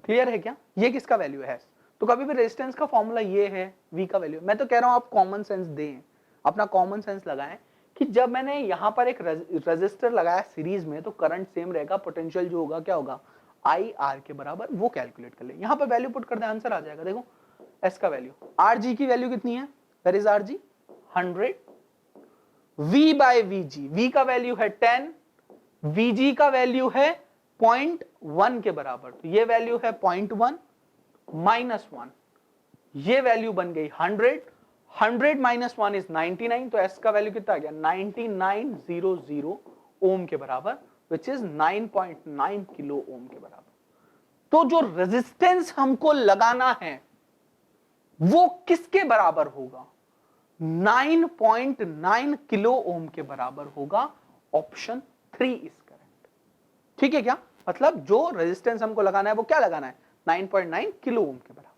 S1: क्लियर है क्या, ये किसका वैल्यू है, तो कभी भी रेजिस्टेंस का फॉर्मूला ये है, v का वैल्यू। मैं तो कह रहा हूं आप कॉमन सेंस दें, अपना कॉमन सेंस लगाएं कि जब मैंने यहां पर एक रेजिस्टर लगाया सीरीज में तो करंट सेम रहेगा, पोटेंशियल जो होगा क्या होगा, आई आर के बराबर, वो कैलकुलेट कर ले। यहां पर वैल्यू पुट कर दे, आंसर आ जाएगा। देखो एस का वैल्यू, आर जी की वैल्यू कितनी है, that is R G 100, V by V G, V का वैल्यू है 10, वी जी का वैल्यू है 0.1 के बराबर, तो ये वैल्यू है 0.1 माइनस 1, ये वैल्यू बन गई 100, 100 माइनस 1 इज 99, तो एस का वैल्यू कितना आ गया 9900 ओम के बराबर, विच इज 9.9 किलो ओम के बराबर। तो जो रेजिस्टेंस हमको लगाना है वो किसके बराबर होगा, 9.9 किलो ओम के बराबर होगा, ऑप्शन 3 इज करेक्ट, ठीक है क्या। मतलब जो रेजिस्टेंस हमको लगाना है वो क्या लगाना है, 9.9 किलो ओम के बराबर।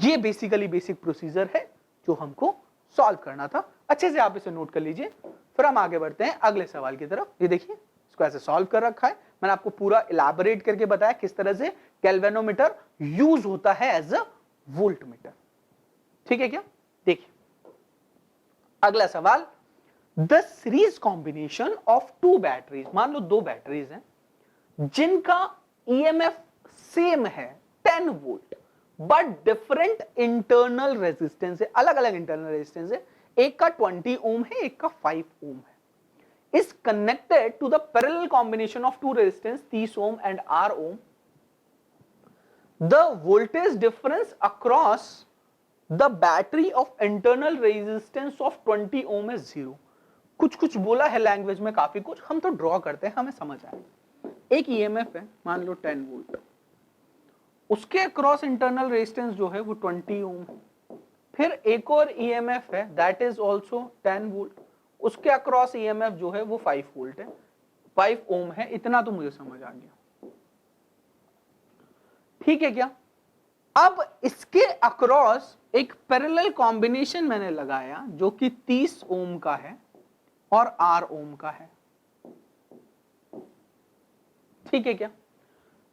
S1: ये बेसिकली बेसिक प्रोसीजर है जो हमको सॉल्व करना था, अच्छे से आप इसे नोट कर लीजिए। फिर हम आगे बढ़ते हैं अगले सवाल की तरफ। ये देखिए इसको ऐसे सॉल्व कर रखा है, मैंने आपको पूरा इलैबोरेट करके बताया किस तरह से गैल्वेनोमीटर यूज होता है एज अ वोल्टमीटर, ठीक है क्या। देखिए अगला सवाल, the series combination of two batteries, मान लो दो बैटरीज हैं जिनका ईएमएफ सेम है 10 volt but different internal resistance है, अलग अलग इंटरनल रेजिस्टेंस है, एक का 20 ओम है एक का 5 ओम है, is connected to the parallel combination of two resistance 30 ohm and R ohm, the voltage difference across the battery of internal resistance of 20 ohm is 0। कुछ कुछ बोला है लैंग्वेज में, काफी कुछ, हम तो ड्रॉ करते हैं, हमें समझ आए। एक ईएमएफ है मान लो 10 वोल्ट, उसके अक्रॉस इंटरनल रेजिस्टेंस जो है वो 20 ओम है, फिर एक और ईएमएफ है दैट इज आल्सो 10 वोल्ट, उसके अक्रॉस ईएमएफ जो है वो 5 वोल्ट है, 5 ओम है, इतना तो मुझे समझ आ गया, ठीक है क्या। अब इसके अक्रॉस एक पैरेलल कॉम्बिनेशन मैंने लगाया जो कि 30 ओम का है और R ओम का है, ठीक है क्या।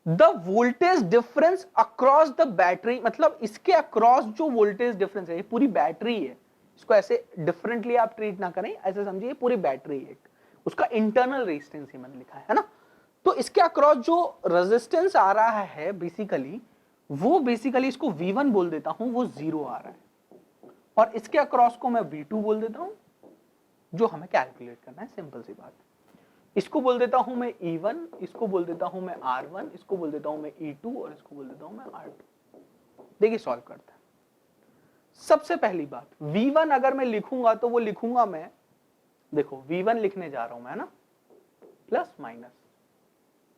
S1: The voltage difference across the battery, मतलब इसके अक्रॉस जो वोल्टेज डिफरेंस है, ये पूरी बैटरी है, इसको ऐसे डिफरेंटली आप ट्रीट ना करें, ऐसे समझिए पूरी बैटरी है, उसका इंटरनल रेजिस्टेंस ही मैंने लिखा है ना। तो इसके अक्रॉस जो रेजिस्टेंस आ रहा है बेसिकली, वो बेसिकली इसको V1 बोल देता हूं, वो 0 आ रहा है, और इसके अक्रॉस को मैं V2 बोल देता हूं जो हमें कैलकुलेट करना है, सिंपल सी बात। इसको बोल देता हूं मैं E1, इसको बोल देता हूं मैं R1, इसको बोल देता हूं मैं E2 और इसको बोल देता हूं मैं R2। देखिए सॉल्व करते हैं। सबसे पहली बात, V1 अगर मैं लिखूंगा तो वो लिखूंगा मैं, देखो V1 लिखने जा रहा हूं मैं ना, प्लस माइनस,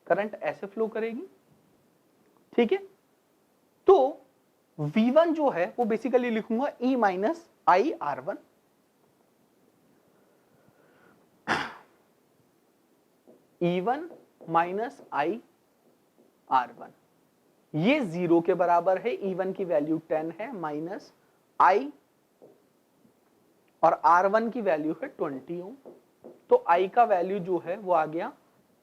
S1: करंट ऐसे फ्लो करेगी, ठीक है। तो V1 जो है वो बेसिकली लिखूंगा E minus I R1, E1 minus I R1, ये 0 के बराबर है, E1 की वैल्यू 10 है, माइनस I और R1 की वैल्यू है 20 ओम, तो I का वैल्यू जो है वो आ गया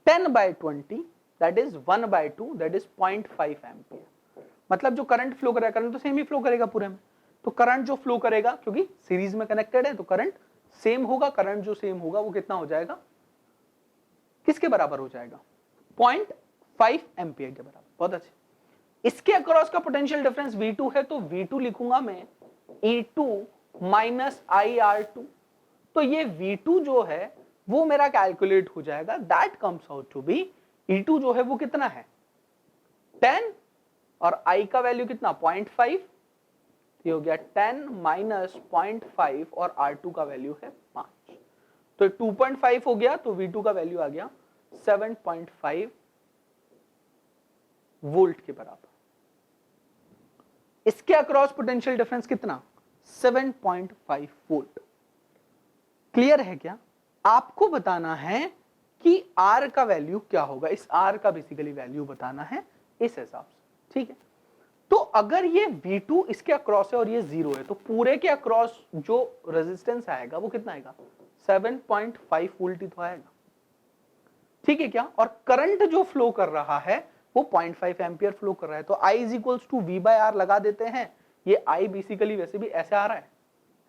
S1: 10/20, that is 1/2 that is 0.5 ampere. मतलब जो करंट फ्लो करेगा, करंट तो सेम ही फ्लो करेगा पूरे में, तो करंट जो फ्लो करेगा क्योंकि सीरीज में कनेक्टेड है तो करंट सेम होगा, करंट जो सेम होगा वो कितना हो जाएगा, किसके बराबर हो जाएगा, 0.5 एम्पियर के बराबर। बहुत अच्छे। इसके अक्रॉस का पोटेंशियल डिफरेंस V2 है, तो V2 लिखूंगा मैं E2 माइनस IR2। तो ये V2 जो है वो मेरा कैलकुलेट हो जाएगा, that comes out to be, E2 जो है वो कितना है 10 और I का वैल्यू कितना 0.5, ये हो गया 10 माइनस 0.5 और R2 का वैल्यू है 5, तो 2.5 हो गया, तो V2 का वैल्यू आ गया 7.5 वोल्ट के बराबर। इसके अक्रॉस पोटेंशियल डिफरेंस कितना 7.5 वोल्ट। क्लियर है क्या? आपको बताना है कि R का वैल्यू क्या होगा, इस R का बेसिकली वैल्यू बताना है इस हिसाब से, ठीक है। तो अगर ये V2 इसके अक्रॉस है और ये 0 है, तो पूरे के अक्रॉस जो रेजिस्टेंस आएगा वो कितना आएगा 7.5 वोल्ट ही तो आएगा, ठीक है क्या। और करंट जो फ्लो कर रहा है वो 0.5 एम्पियर फ्लो कर रहा है, तो I is equals to V/R लगा देते हैं। ये I बेसिकली वैसे भी ऐसे आ रहा है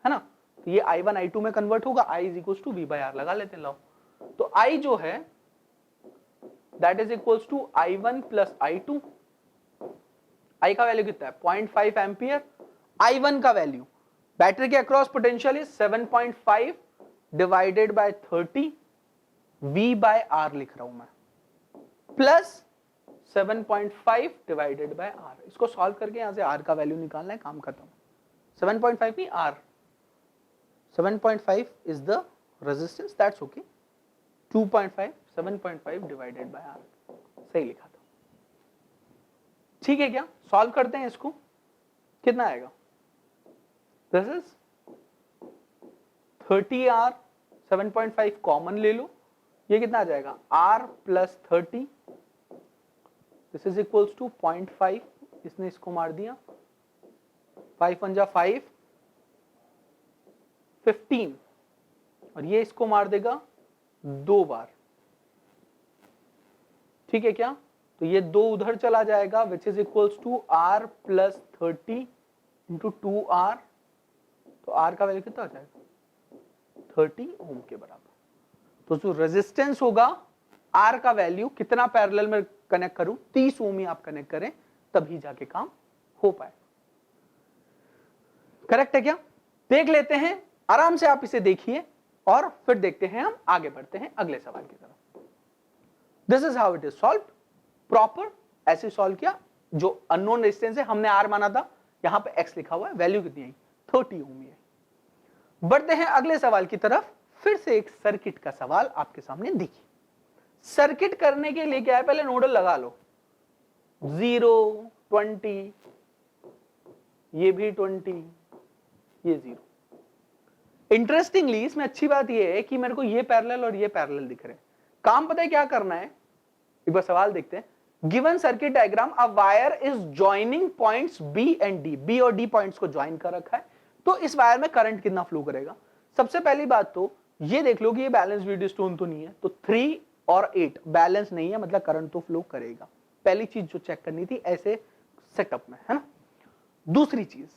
S1: ना, तो ये I1 I2 में कन्वर्ट होगा, I is equals to V/R लगा लेते हैं। लो तो I जो है that is equals to I1 plus I2। I का वैल्यू कितना है 0.5 एम्पियर, I1 का वैल्यू बैटरी के across potential is 7.5 divided by 30 V/R लिख रहा हूं मैं, प्लस 7.5 डिवाइडेड बाय R। इसको सॉल्व करके यहां से R का वैल्यू निकालना है, काम खत्म। 7.5 नहीं R, 7.5 is the resistance, that's okay। 2.5 7.5 divided by R, सही लिखा था, ठीक है क्या। सॉल्व करते हैं इसको, कितना आएगा, दिस इज 30R, 7.5 कॉमन ले लो, ये कितना आ जाएगा R plus 30, this is equals to 0.5, इसने इसको मार दिया, 5 1 जा 5, 15 और ये इसको मार देगा 2 बार, ठीक है क्या। तो ये 2 उधर चला जाएगा, which is equals to R plus 30 into 2R, तो R का वैल्यू कितना हो जाएगा 30 ओम के बराबर। तो जो रेजिस्टेंस होगा R का वैल्यू कितना पैरेलल में कनेक्ट करूं, 30 ओम ही आप कनेक्ट करें तभी जाके काम हो पाए। करेक्ट है क्या? देख लेते हैं, आराम से आप इसे देखिए और फिर देखते हैं, हम आगे बढ़ते हैं अगले सवाल की तरफ। This is how it is solve, proper ऐसे सॉल्व किया। जो अननोन रेजिस्टेंस है हमने R माना था, यहां पे X लिखा हुआ है, वैल्यू कितनी आई 30 ओम है। बढ़ते हैं अगले सवाल की तरफ। फिर से एक सर्किट का सवाल आपके सामने देखिए। सर्किट करने के लिए क्या है, पहले नोडल लगा लो, 0 20, ये भी 20, ये 0। इंटरेस्टिंगली इसमें अच्छी बात ये है कि मेरे को ये पैरेलल और ये पैरेलल दिख रहे हैं। काम पता है क्या करना है, एक बार सवाल देखते हैं। Given circuit diagram, a wire is joining points B and D, B और D पॉइंट्स को ज्वाइन कर रखा है, तो इस वायर में करंट कितना फ्लो करेगा। सबसे पहली बात तो ये देख लो कि ये बैलेंस व्हीटस्टोन तो नहीं है, तो 3 और 8 बैलेंस नहीं है, मतलब करंट तो फ्लो करेगा। पहली चीज जो चेक करनी थी ऐसे सेटअप में, है ना। दूसरी चीज,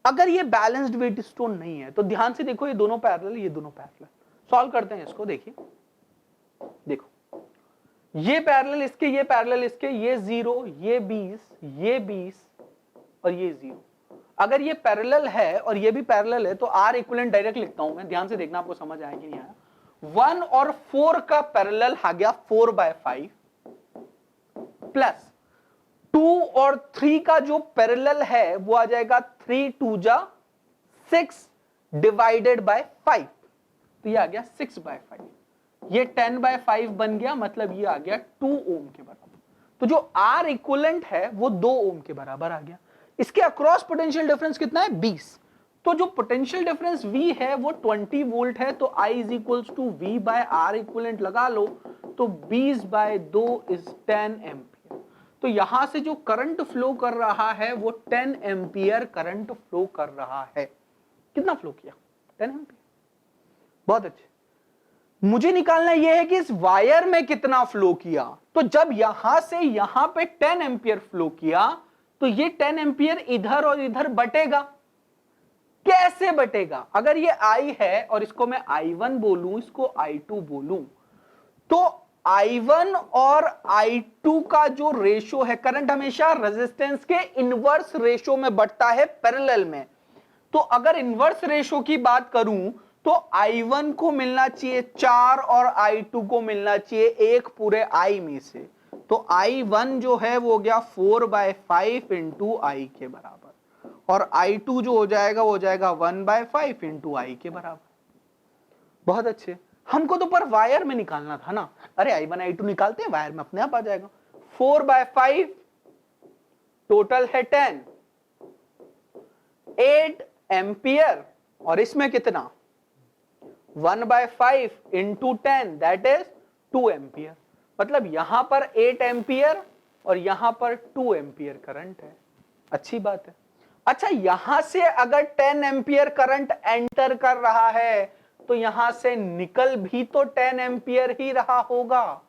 S1: अगर ये बैलेंस्ड व्हीटस्टोन नहीं है तो ध्यान से देखो, ये दोनों पैरेलल, ये दोनों पैरेलल। सॉल्व करते हैं इसको, देखिए देखो, ये पैरेलल इसके, ये पैरेलल इसके, ये 0, ये 20, ये 20 और ये 0। अगर ये पैरेलल है और ये भी पैरेलल है तो R इक्विवेलेंट डायरेक्ट लिखता हूं मैं, ध्यान से देखना आपको समझ आया कि नहीं आया। 1 और 4 का पैरेलल आ गया 4/5 प्लस 2 और 3 का जो पैरेलल है वो आ जाएगा 3 2 जा 6 डिवाइडेड बाय 5, तो ये आ गया 6/5। ये 10/5 बन गया, मतलब ये आ गया 2 ओम के बराबर। तो जो R इक्विवेलेंट है वो 2 ओम के बराबर आ गया। इसके अक्रॉस पोटेंशियल डिफरेंस कितना है 20, तो जो पोटेंशियल डिफरेंस V है वो 20 वोल्ट है, तो I is equals to V/R equivalent लगा लो, तो 20/2 इज 10 एम्पियर। तो यहां से जो करंट फ्लो कर रहा है वो 10 एम्पियर करंट फ्लो कर रहा है। कितना फ्लो किया 10 एम्पियर, बहुत अच्छे। मुझे निकालना यह है कि इस वायर में कितना फ्लो किया। तो जब यहां से यहां पे 10 एंपियर फ्लो किया तो ये 10 एंपियर इधर और इधर बटेगा। कैसे बटेगा? अगर ये I है और इसको मैं I1 बोलूं, इसको I2 बोलूं, तो I1 और I2 का जो रेशो है, करंट हमेशा रेजिस्टेंस के इनवर्स रेशो में बढ़ता है पैरेलल में। तो अगर इनवर्स रेशो की बात करूं तो I1 को मिलना चाहिए 4 और I2 को मिलना चाहिए 1 पूरे I में से। तो I1 जो है वो हो गया 4/5 इंटू I के बराबर, और I2 जो हो जाएगा वो हो जाएगा 1/5 इंटू I के बराबर। बहुत अच्छे। हमको तो पर वायर में निकालना था ना। अरे I1 I2 निकालते हैं, वायर में अपने आप आ जाएगा। 4/5 टोटल है 10, 8 एम्पियर, और इसमें कितना 1/5 इंटू 10 दैट इज 2 एम्पियर। मतलब यहां पर 8 एम्पियर और यहां पर 2 एम्पियर करंट है। अच्छी बात है। अच्छा, यहां से अगर 10 एम्पियर करंट एंटर कर रहा है तो यहां से निकल भी तो 10 एम्पियर ही रहा होगा,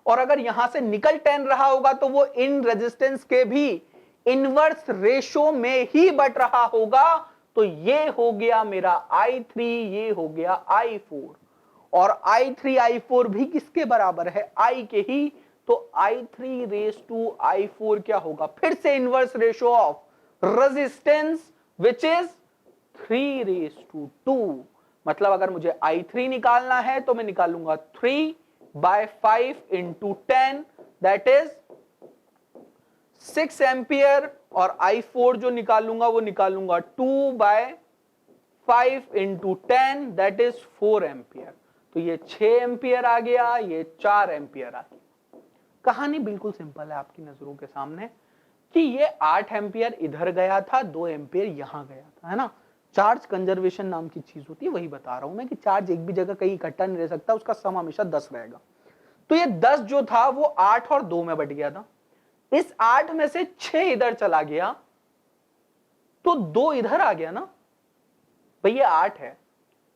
S1: और अगर यहां से निकल 10 रहा होगा तो वो इन रेजिस्टेंस के भी इनवर्स रेशो में ही बट रहा होगा। तो ये हो गया मेरा I3, ये हो गया I4, और I3 I4 भी किसके बराबर है? I के ही। तो I3 रेस टू I4 क्या होगा? फिर से inverse ratio of resistance which is 3 is to 2। मतलब अगर मुझे I3 निकालना है तो मैं निकालूंगा 3/5 इंटू 10 दैट इज 6 एम्पियर, और I4 जो निकालूंगा वो निकालूंगा 2/5 इंटू 10 दैट इज 4 एम्पियर। तो ये 6 एम्पियर आ गया, ये 4 एम्पियर आ गया। कहानी बिल्कुल सिंपल है आपकी नजरों के सामने कि ये 8 एम्पियर इधर गया था, 2 एम्पियर यहां गया था, है ना। चार्ज कंजर्वेशन नाम की चीज होती है, वही बता रहा हूं मैं कि चार्ज एक भी जगह कहीं इकट्ठा नहीं रह सकता, उसका सम हमेशा 10 रहेगा। तो ये 10 जो था वो 8 और 2 में बट गया था। इस 8 में से 6 इधर चला गया तो 2 इधर आ गया ना भाई। ये 8 है,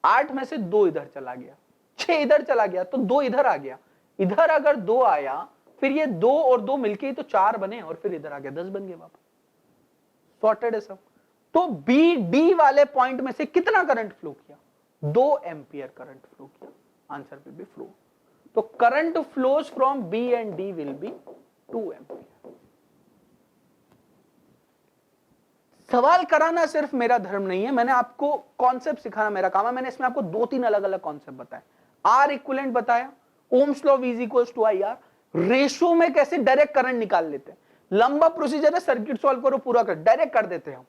S1: 8 में से 2 इधर चला गया, 6 इधर चला गया तो 2 इधर आ गया। इधर अगर 2 आया फिर ये 2 और 2 मिलके ही तो 4 बने, और फिर इधर आ गया 10 बन गए वापस। सॉर्टेड है सब। तो बी डी वाले पॉइंट में से कितना करंट फ्लो किया? 2 एम्पियर करंट फ्लो किया। आंसर पे भी फ्लो। तो current flows from B and D will be 2 ampere. सवाल कराना सिर्फ मेरा धर्म नहीं है, मैंने आपको कॉन्सेप्ट सिखाना मेरा काम है। मैंने इसमें आपको 2-3 अलग अलग कॉन्सेप्ट बताए। आर इक्विवेलेंट बताया, ohm's law V equals to I R, ratio में कैसे डायरेक्ट करंट निकाल लेते हैं। लंबा प्रोसीजर है, सर्किट सॉल्व करो पूरा कर, डायरेक्ट कर देते हैं।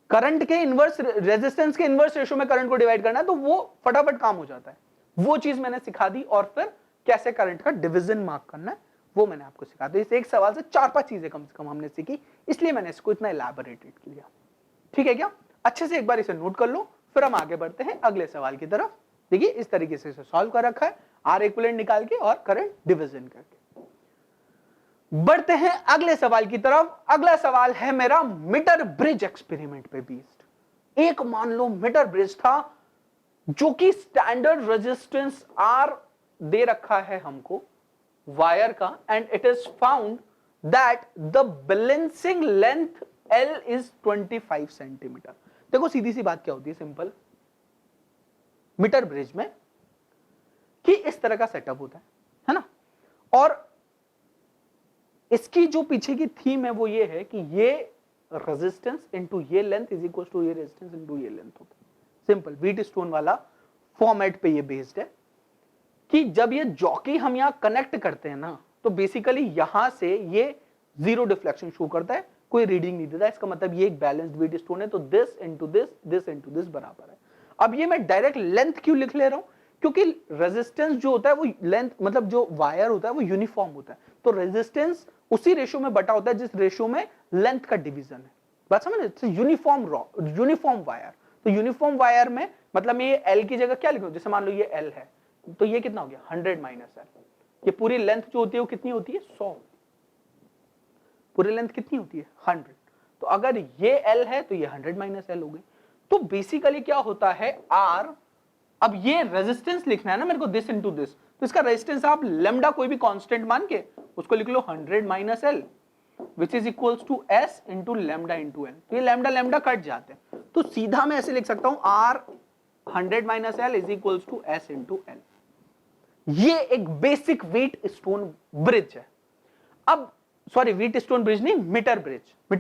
S1: करंट के इनवर्स रेजिस्टेंस के इनवर्स रेशो में करंट को डिवाइड करना है तो वो फटाफट काम हो जाता है। वो चीज मैंने सिखा दी, और फिर कैसे करंट का डिवीजन मार्क करना है वो मैंने आपको सिखा दी। इस एक सवाल से 4-5 चीजें कम से कम हमने सीखी, इसलिए मैंने इसको इतना इलैबोरेटेड किया। ठीक है क्या? अच्छे से एक बार इसे नोट कर लो, फिर हम आगे बढ़ते हैं अगले सवाल की तरफ। देखिए इस तरीके से सॉल्व कर रखा है, आर इक्विवेलेंट निकाल के और करंट डिवीजन करके। बढ़ते हैं अगले सवाल की तरफ। अगला सवाल है मेरा मीटर ब्रिज एक्सपेरिमेंट पे बेस्ड। एक मान लो मीटर ब्रिज था जो कि स्टैंडर्ड रेजिस्टेंस R दे रखा है हमको वायर का, and it is found that the balancing length L is 25 centimetre. देखो सीधी सी बात क्या होती है, सिंपल मीटर ब्रिज में कि इस तरह का सेटअप होता है ना, और इसकी जो पीछे की थीम है वो ये है कि ये रेजिस्टेंस इनटू ये लेंथ इज इक्वल टू ये रेजिस्टेंस इनटू ये लेंथ होता है। सिंपल व्हीट स्टोन वाला फॉर्मेट पे ये बेस्ड है कि जब ये जॉकी हम यहां कनेक्ट करते हैं ना तो बेसिकली यहां से ये जीरो डिफ्लेक्शन शो करता है, कोई रीडिंग नहीं देता। इसका मतलब ये एक बैलेंस्ड व्हीट स्टोन है, तो दिस इनटू दिस बराबर है। अब ये मैं डायरेक्ट लेंथ क्यों लिख ले रहा हूं? क्योंकि रेजिस्टेंस जो होता है वो लेंथ, मतलब जो वायर होता है वो यूनिफॉर्म होता है, तो रेजिस्टेंस उसी रेशियो में बटा होता है जिस रेशियो में लेंथ का डिवीजन है। बात समझ? यूनिफॉर्म वायर, तो यूनिफॉर्म वायर में मतलब ये एल की जगह क्या लिखो, जैसे मान लो ये एल है तो ये कितना हो गया 100 माइनस एल। ये पूरी लेंथ जो होती है वो कितनी होती है 100। पूरी लेंथ कितनी होती है 100। तो अगर ये एल है तो ये 100 माइनस एल हो गई। तो बेसिकली क्या होता है, आर अब ये रेजिस्टेंस लिखना है ना मेरे को, दिस इनटू दिस, तो इसका रेजिस्टेंस आप लेमडा कोई भी कांस्टेंट मान के उसको लिख लो 100 minus L which is equals to S into lambda into L. तो ये लेमडा लेमडा कट जाते हैं, तो सीधा मैं ऐसे लिख सकता हूं R 100 minus L is equals to S into L. ये एक बेसिक व्हीट स्टोन ब्रिज है। अब सॉरी व्हीट स्टोन ब्रिज नहीं, मीटर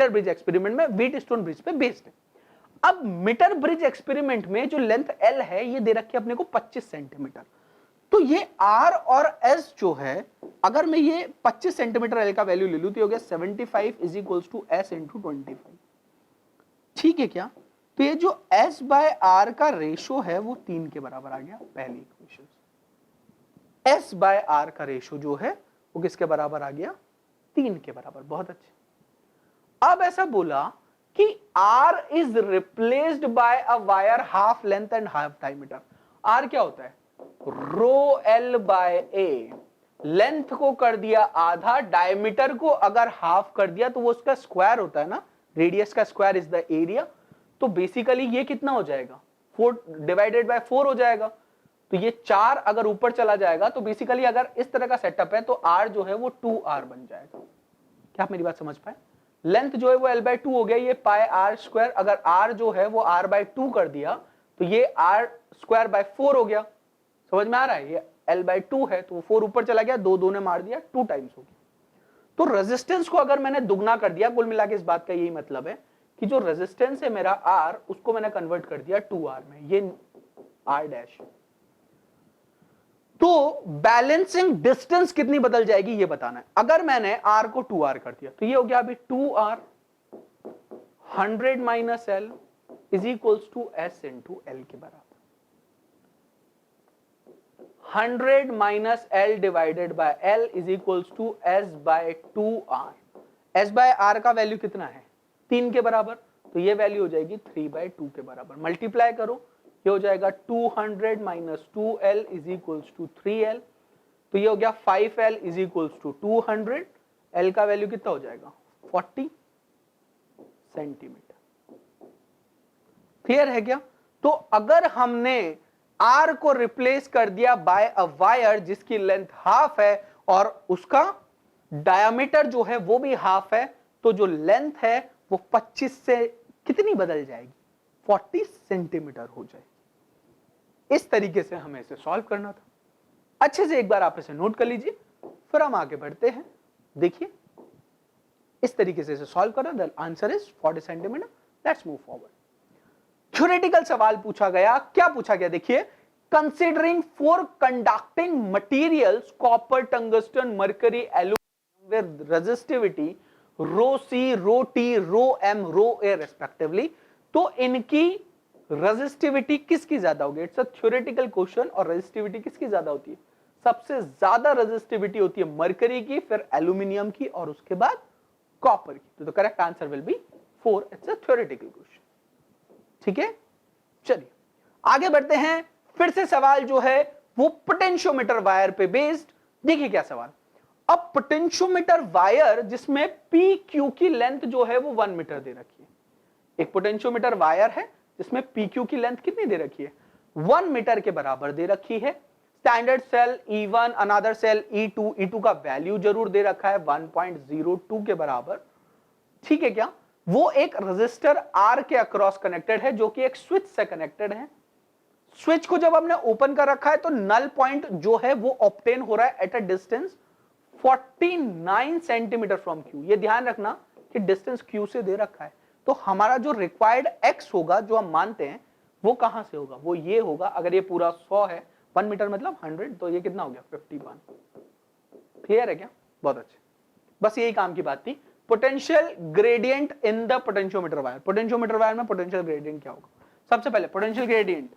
S1: ब्रिज एक्सपेरिमेंट में व्हीट स्टोन ब्रिज पे बेस्ड है। अब मीटर ब्रिज एक्सपेरिमेंट में जो लेंथ एल है ये दे रखी है अपने को 25 सेंटीमीटर। तो ये आर और एस जो है, अगर मैं ये 25 सेंटीमीटर एल का वैल्यू ले लूं तो ये हो गया 75 is equals to S into 25। ठीक है क्या? तो ये जो एस बाय आर का रेशो है वो 3 के बराबर आ गया पहली इक्वेशन। एस बाय आर का रेशो जो है वो किसके बराबर आ गया? 3 के बराबर। बहुत अच्छे। अब ऐसा बोला कि R is replaced by a wire half length and half diameter। R क्या होता है? रो L by A। लेंथ को कर दिया आधा, डायमीटर को अगर हाफ कर दिया तो वो उसका स्क्वायर होता है ना, रेडियस का स्क्वायर इज द एरिया। तो बेसिकली ये कितना हो जाएगा? 4 डिवाइडेड बाय 4 हो जाएगा। तो ये 4 अगर ऊपर चला जाएगा तो बेसिकली अगर इस तरह का सेटअप है तो R जो है वो 2R बन जाएगा। क्या आप मेरी बात समझ पाए? लेंथ जो है वो L बाय 2 हो गया, ये पाई आर स्क्वायर, अगर R जो है वो R बाय 2 कर दिया तो ये R स्क्वायर बाय 4 हो गया। समझ में आ रहा है? ये L बाय 2 है तो 4 ऊपर चला गया, 2 ने मार दिया, 2 टाइम्स हो गया। तो रेजिस्टेंस को अगर मैंने दुगना कर दिया, कुल मिला के इस बात का यही मतलब है कि जो रेजिस्टेंस है मेरा R उसको मैंने कन्वर्ट कर दिया 2R में, ये R डैश। तो बैलेंसिंग डिस्टेंस कितनी बदल जाएगी ये बताना है। अगर मैंने R को 2R कर दिया तो ये हो गया अभी 2R 100 minus L is equals to S into L के बराबर। 100 minus L divided by L is equals to S by 2R। S by R का वैल्यू कितना है? 3 के बराबर, तो ये वैल्यू हो जाएगी 3 बाय 2 के बराबर। मल्टीप्लाई करो, ये हो जाएगा 200 minus 2L is equals to 3L। तो ये हो गया 5L is equals to 200। L का वैल्यू कितना हो जाएगा? 40 सेंटीमीटर। क्लियर है क्या? तो अगर हमने R को रिप्लेस कर दिया बाय अ वायर जिसकी लेंथ हाफ है और उसका डायमीटर जो है वो भी हाफ है, तो जो लेंथ है वो 25 से कितनी बदल जाएगी? 40 सेंटीमीटर हो जाएगी। इस तरीके से हमें इसे सॉल्व करना था। अच्छे से एक बार आप इसे नोट कर लीजिए, फिर हम आगे बढ़ते हैं। देखिए इस तरीके से इसे सॉल्व करो, the answer is 40 centimetre. Let's move forward. Theoretical सवाल पूछा गया। क्या पूछा गया? देखिए, considering 4 conducting materials copper, tungsten, mercury, aluminium with resistivity rho C, rho T, rho M, rho A respectively, तो इनकी रेजिस्टिविटी किसकी ज्यादा होगी? It's a theoretical question. और रेजिस्टिविटी किसकी ज्यादा होती है? सबसे ज्यादा रेजिस्टिविटी होती है मरकरी की, फिर एल्यूमिनियम की और उसके बाद कॉपर की। तो correct answer will be 4। It's a theoretical question. ठीक है, चलिए आगे बढ़ते हैं। फिर से सवाल जो है वो पोटेंशियोमीटर वायर पे बेस्ड। देखिए क्या सवाल। अब पोटेंशियोमीटर वायर जिसमें पी क्यू की लेंथ जो है वो 1 मीटर दे रखी है। एक पोटेंशियोमीटर वायर है जिसमें पी क्यू की लेंथ कितनी दे रखी है? 1 मीटर के बराबर दे रखी है। Standard cell E1, another cell E2, E2 का वैल्यू जरूर दे रखा है 1.02 के बराबर। ठीक है क्या? वो एक रेजिस्टर R के अक्रॉस कनेक्टेड है जो कि एक स्विच से कनेक्टेड है। स्विच को जब हमने ओपन कर रखा है तो नल पॉइंट जो है वो ऑब्टेन हो रहा है at a distance 49 centimetre from Q। ये ध्यान रखना कि डिस्टेंस Q से दे रखा है, तो हमारा जो रिक्वायर्ड X होगा जो हम मानते हैं वो कहां से होगा? वो ये होगा। अगर ये पूरा 100 है, 1 मीटर मतलब 100, तो ये कितना हो गया? 51। क्लियर है क्या? बहुत अच्छे। बस यही काम की बात थी। Potential gradient in the potentiometer wire. Potentiometer wire में पोटेंशियल ग्रेडियंट क्या होगा? सबसे पहले पोटेंशियल ग्रेडियंट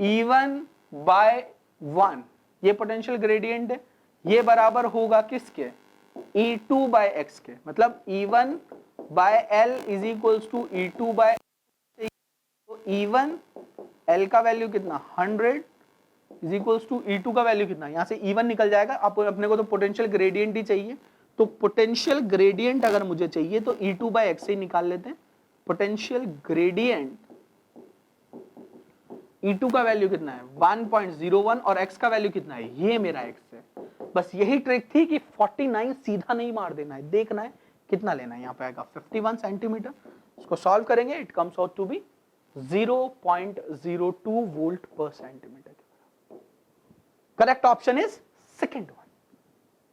S1: E1 बाय 1, ये पोटेंशियल ग्रेडियंट है। ये बराबर होगा किसके? E2 बाय x के। मतलब E1 by L is equals to E2 by, तो E1 L का वैल्यू कितना? 100 इज इक्वल्स टू E2 का वैल्यू कितना? यहां से E1 निकल जाएगा। आप अपने को तो पोटेंशियल ग्रेडियंट ही चाहिए, तो पोटेंशियल ग्रेडियंट अगर मुझे चाहिए तो E2 बाय x से ही निकाल लेते हैं। पोटेंशियल ग्रेडियंट E2 का वैल्यू कितना है 1.01 और x का वैल्यू कितना है, ये मेरा x है। बस यही ट्रिक थी कि 49 सीधा नहीं मार देना है, देखना है कितना लेना है। यहाँ पे आएगा 51 सेंटीमीटर। इसको सॉल्व करेंगे, it comes out to be 0.02 volt per centimetre. Correct option is second one.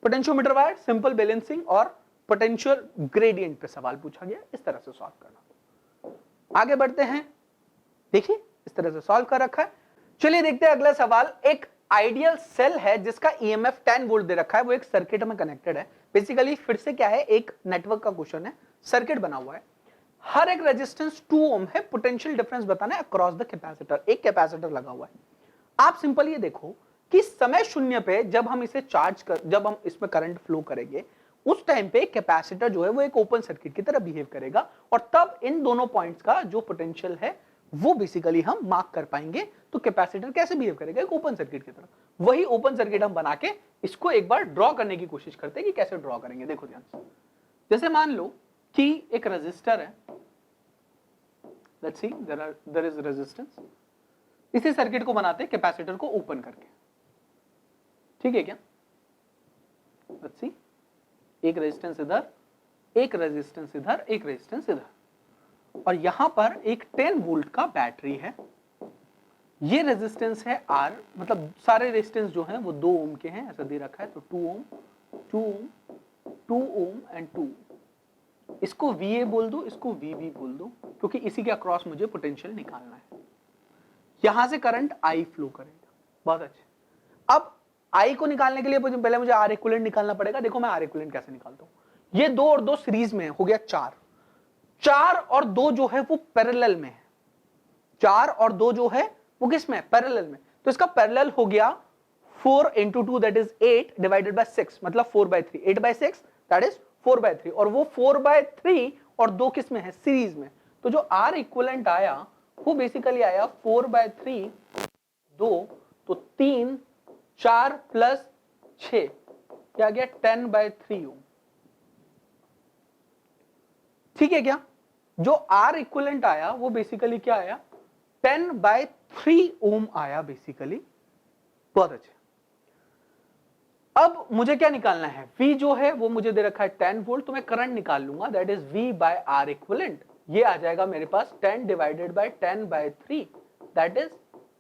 S1: Potentiometer wire, simple balancing और पोटेंशियल ग्रेडियंट पे सवाल पूछा गया, इस तरह से सॉल्व करना। आगे बढ़ते हैं, देखिए इस तरह से सॉल्व कर रखा है। चलिए देखते हैं अगला सवाल। एक आइडियल सेल है जिसका ईएमएफ 10 वोल्ट दे रखा है, वो एक सर्किट में कनेक्टेड है। बेसिकली फिर से क्या है, एक नेटवर्क का क्वेश्चन है, सर्किट बना हुआ है, हर एक रेजिस्टेंस 2 ओम है, पोटेंशियल डिफरेंस बताना है अक्रॉस द कैपेसिटर, एक कैपेसिटर लगा हुआ है। आप सिंपल ये देखो कि समय शून्य पे जब हम इसे जब हम इसमें करंट फ्लो करेंगे, उस टाइम पे कैपेसिटर जो है वो एक ओपन सर्किट की तरह बिहेव करेगा, और तब इन दोनों पॉइंट्स का जो पोटेंशियल है वो बेसिकली हम मार्क कर पाएंगे। तो कैपेसिटर कैसे बिहेव करेगा, एक ओपन सर्किट की तरह। वही ओपन सर्किट हम बना के इसको एक बार ड्रॉ करने की कोशिश करते हैं कि कैसे ड्रॉ करेंगे। देखो ध्यान से, जैसे मान लो कि एक रेजिस्टर है, let's see there is resistance. इसी सर्किट को बनाते हैं कैपेसिटर को ओपन करके, ठीक है क्या। लेट्स सी, एक रेजिस्टेंस इधर, एक रेजिस्टेंस इधर, एक रेजिस्टेंस इधर, और यहां पर एक 10 वोल्ट का बैटरी है। ये रेजिस्टेंस है R, मतलब सारे रेजिस्टेंस जो हैं वो 2 ओम के हैं, ऐसा दे रखा है। तो 2 ओम, 2 ओम, 2 ओम एंड 2। इसको VA बोल दो, इसको VB बोल दो, क्योंकि इसी के अक्रॉस मुझे पोटेंशियल निकालना है। यहां से करंट I फ्लो करेगा। बहुत अच्छे। अब I को निकालने के लिए पहले मुझे R इक्विवेलेंट निकालना पड़ेगा। देखो मैं R इक्विवेलेंट कैसे निकालता हूं। ये 2 और 2 सीरीज में हो गया 4, 4 और 2 जो है वो पैरेलल में है। 4 और 2 जो है वो किस में है, पैरेलल में। तो इसका पैरेलल हो गया 4 into 2 that is 8 divided by 6, मतलब 4/3। 8/6 that is 4/3, और वो 4/3 और 2 किस में है, सीरीज में। तो जो R इक्विवेलेंट आया वो बेसिकली आया 4/3, 2, तो 3, 4 प्लस 6 क्या गया 10/3 ओम। ठीक है क्या। जो R इक्विवेलेंट आया वो बेसिकली क्या आया, 10/3 ओम आया बेसिकली। बहुत अच्छे। अब मुझे क्या निकालना है, V जो है वो मुझे दे रखा है 10 वोल्ट, तो मैं करंट निकाल लूंगा, that is V by R equivalent. ये आ जाएगा मेरे पास 10 divided by 10/3, that is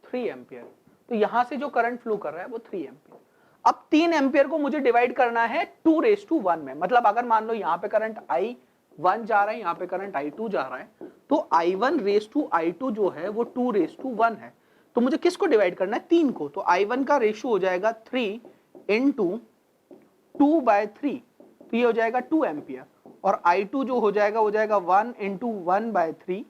S1: 3 ampere. तो यहां से जो करंट फ्लो कर रहा है वो 3 एम्पियर। अब 3 एम्पियर को मुझे डिवाइड करना है 2:1 में, मतलब अगर मान लो यहां पे करंट I1 जा रहा है, यहां पे करंट I2 जा रहा है, तो I1:I2 जो है वो 2:1 है। तो मुझे किसको डिवाइड करना है, 3 को। तो I1 का रेशियो हो जाएगा 3 into 2/3, तो ये हो जाएगा 2 एम्पियर। और I2 जो हो जाएगा 1 into 1/3,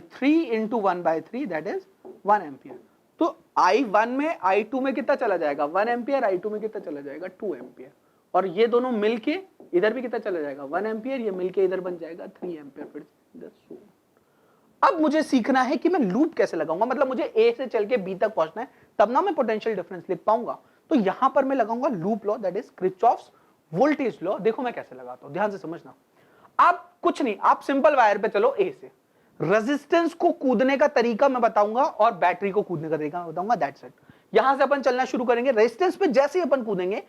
S1: 3 into 1/3 that is 1 ampere. तो I1 में I2 में कितना चला जाएगा, 1 एम्पियर, I2 में कितना चला जाएगा 2 एम्पियर, और ये दोनों मिलके इधर भी कितना चला जाएगा 1 एम्पियर, ये मिलके इधर बन जाएगा 3 एम्पियर। फिर अब मुझे सीखना है कि मैं लूप कैसे लगाऊंगा, मतलब मुझे A से चल के B तक पहुंचना है, तब ना मैं पोटेंशियल डिफरेंस लिख पाऊंगा। तो यहां पर मैं लगाऊंगा loop law, that is Kirchhoff's voltage law. देखो मैं कैसे लगाता हूं, ध्यान से समझना। आप कुछ नहीं, आप सिंपल वायर पे चलो A से, रेजिस्टेंस को कूदने का तरीका मैं बताऊंगा और बैटरी को कूदने का तरीका मैं बताऊंगा, दैट्स इट। यहां से अपन चलना शुरू करेंगे। रेजिस्टेंस पे जैसे ही अपन कूदेंगे,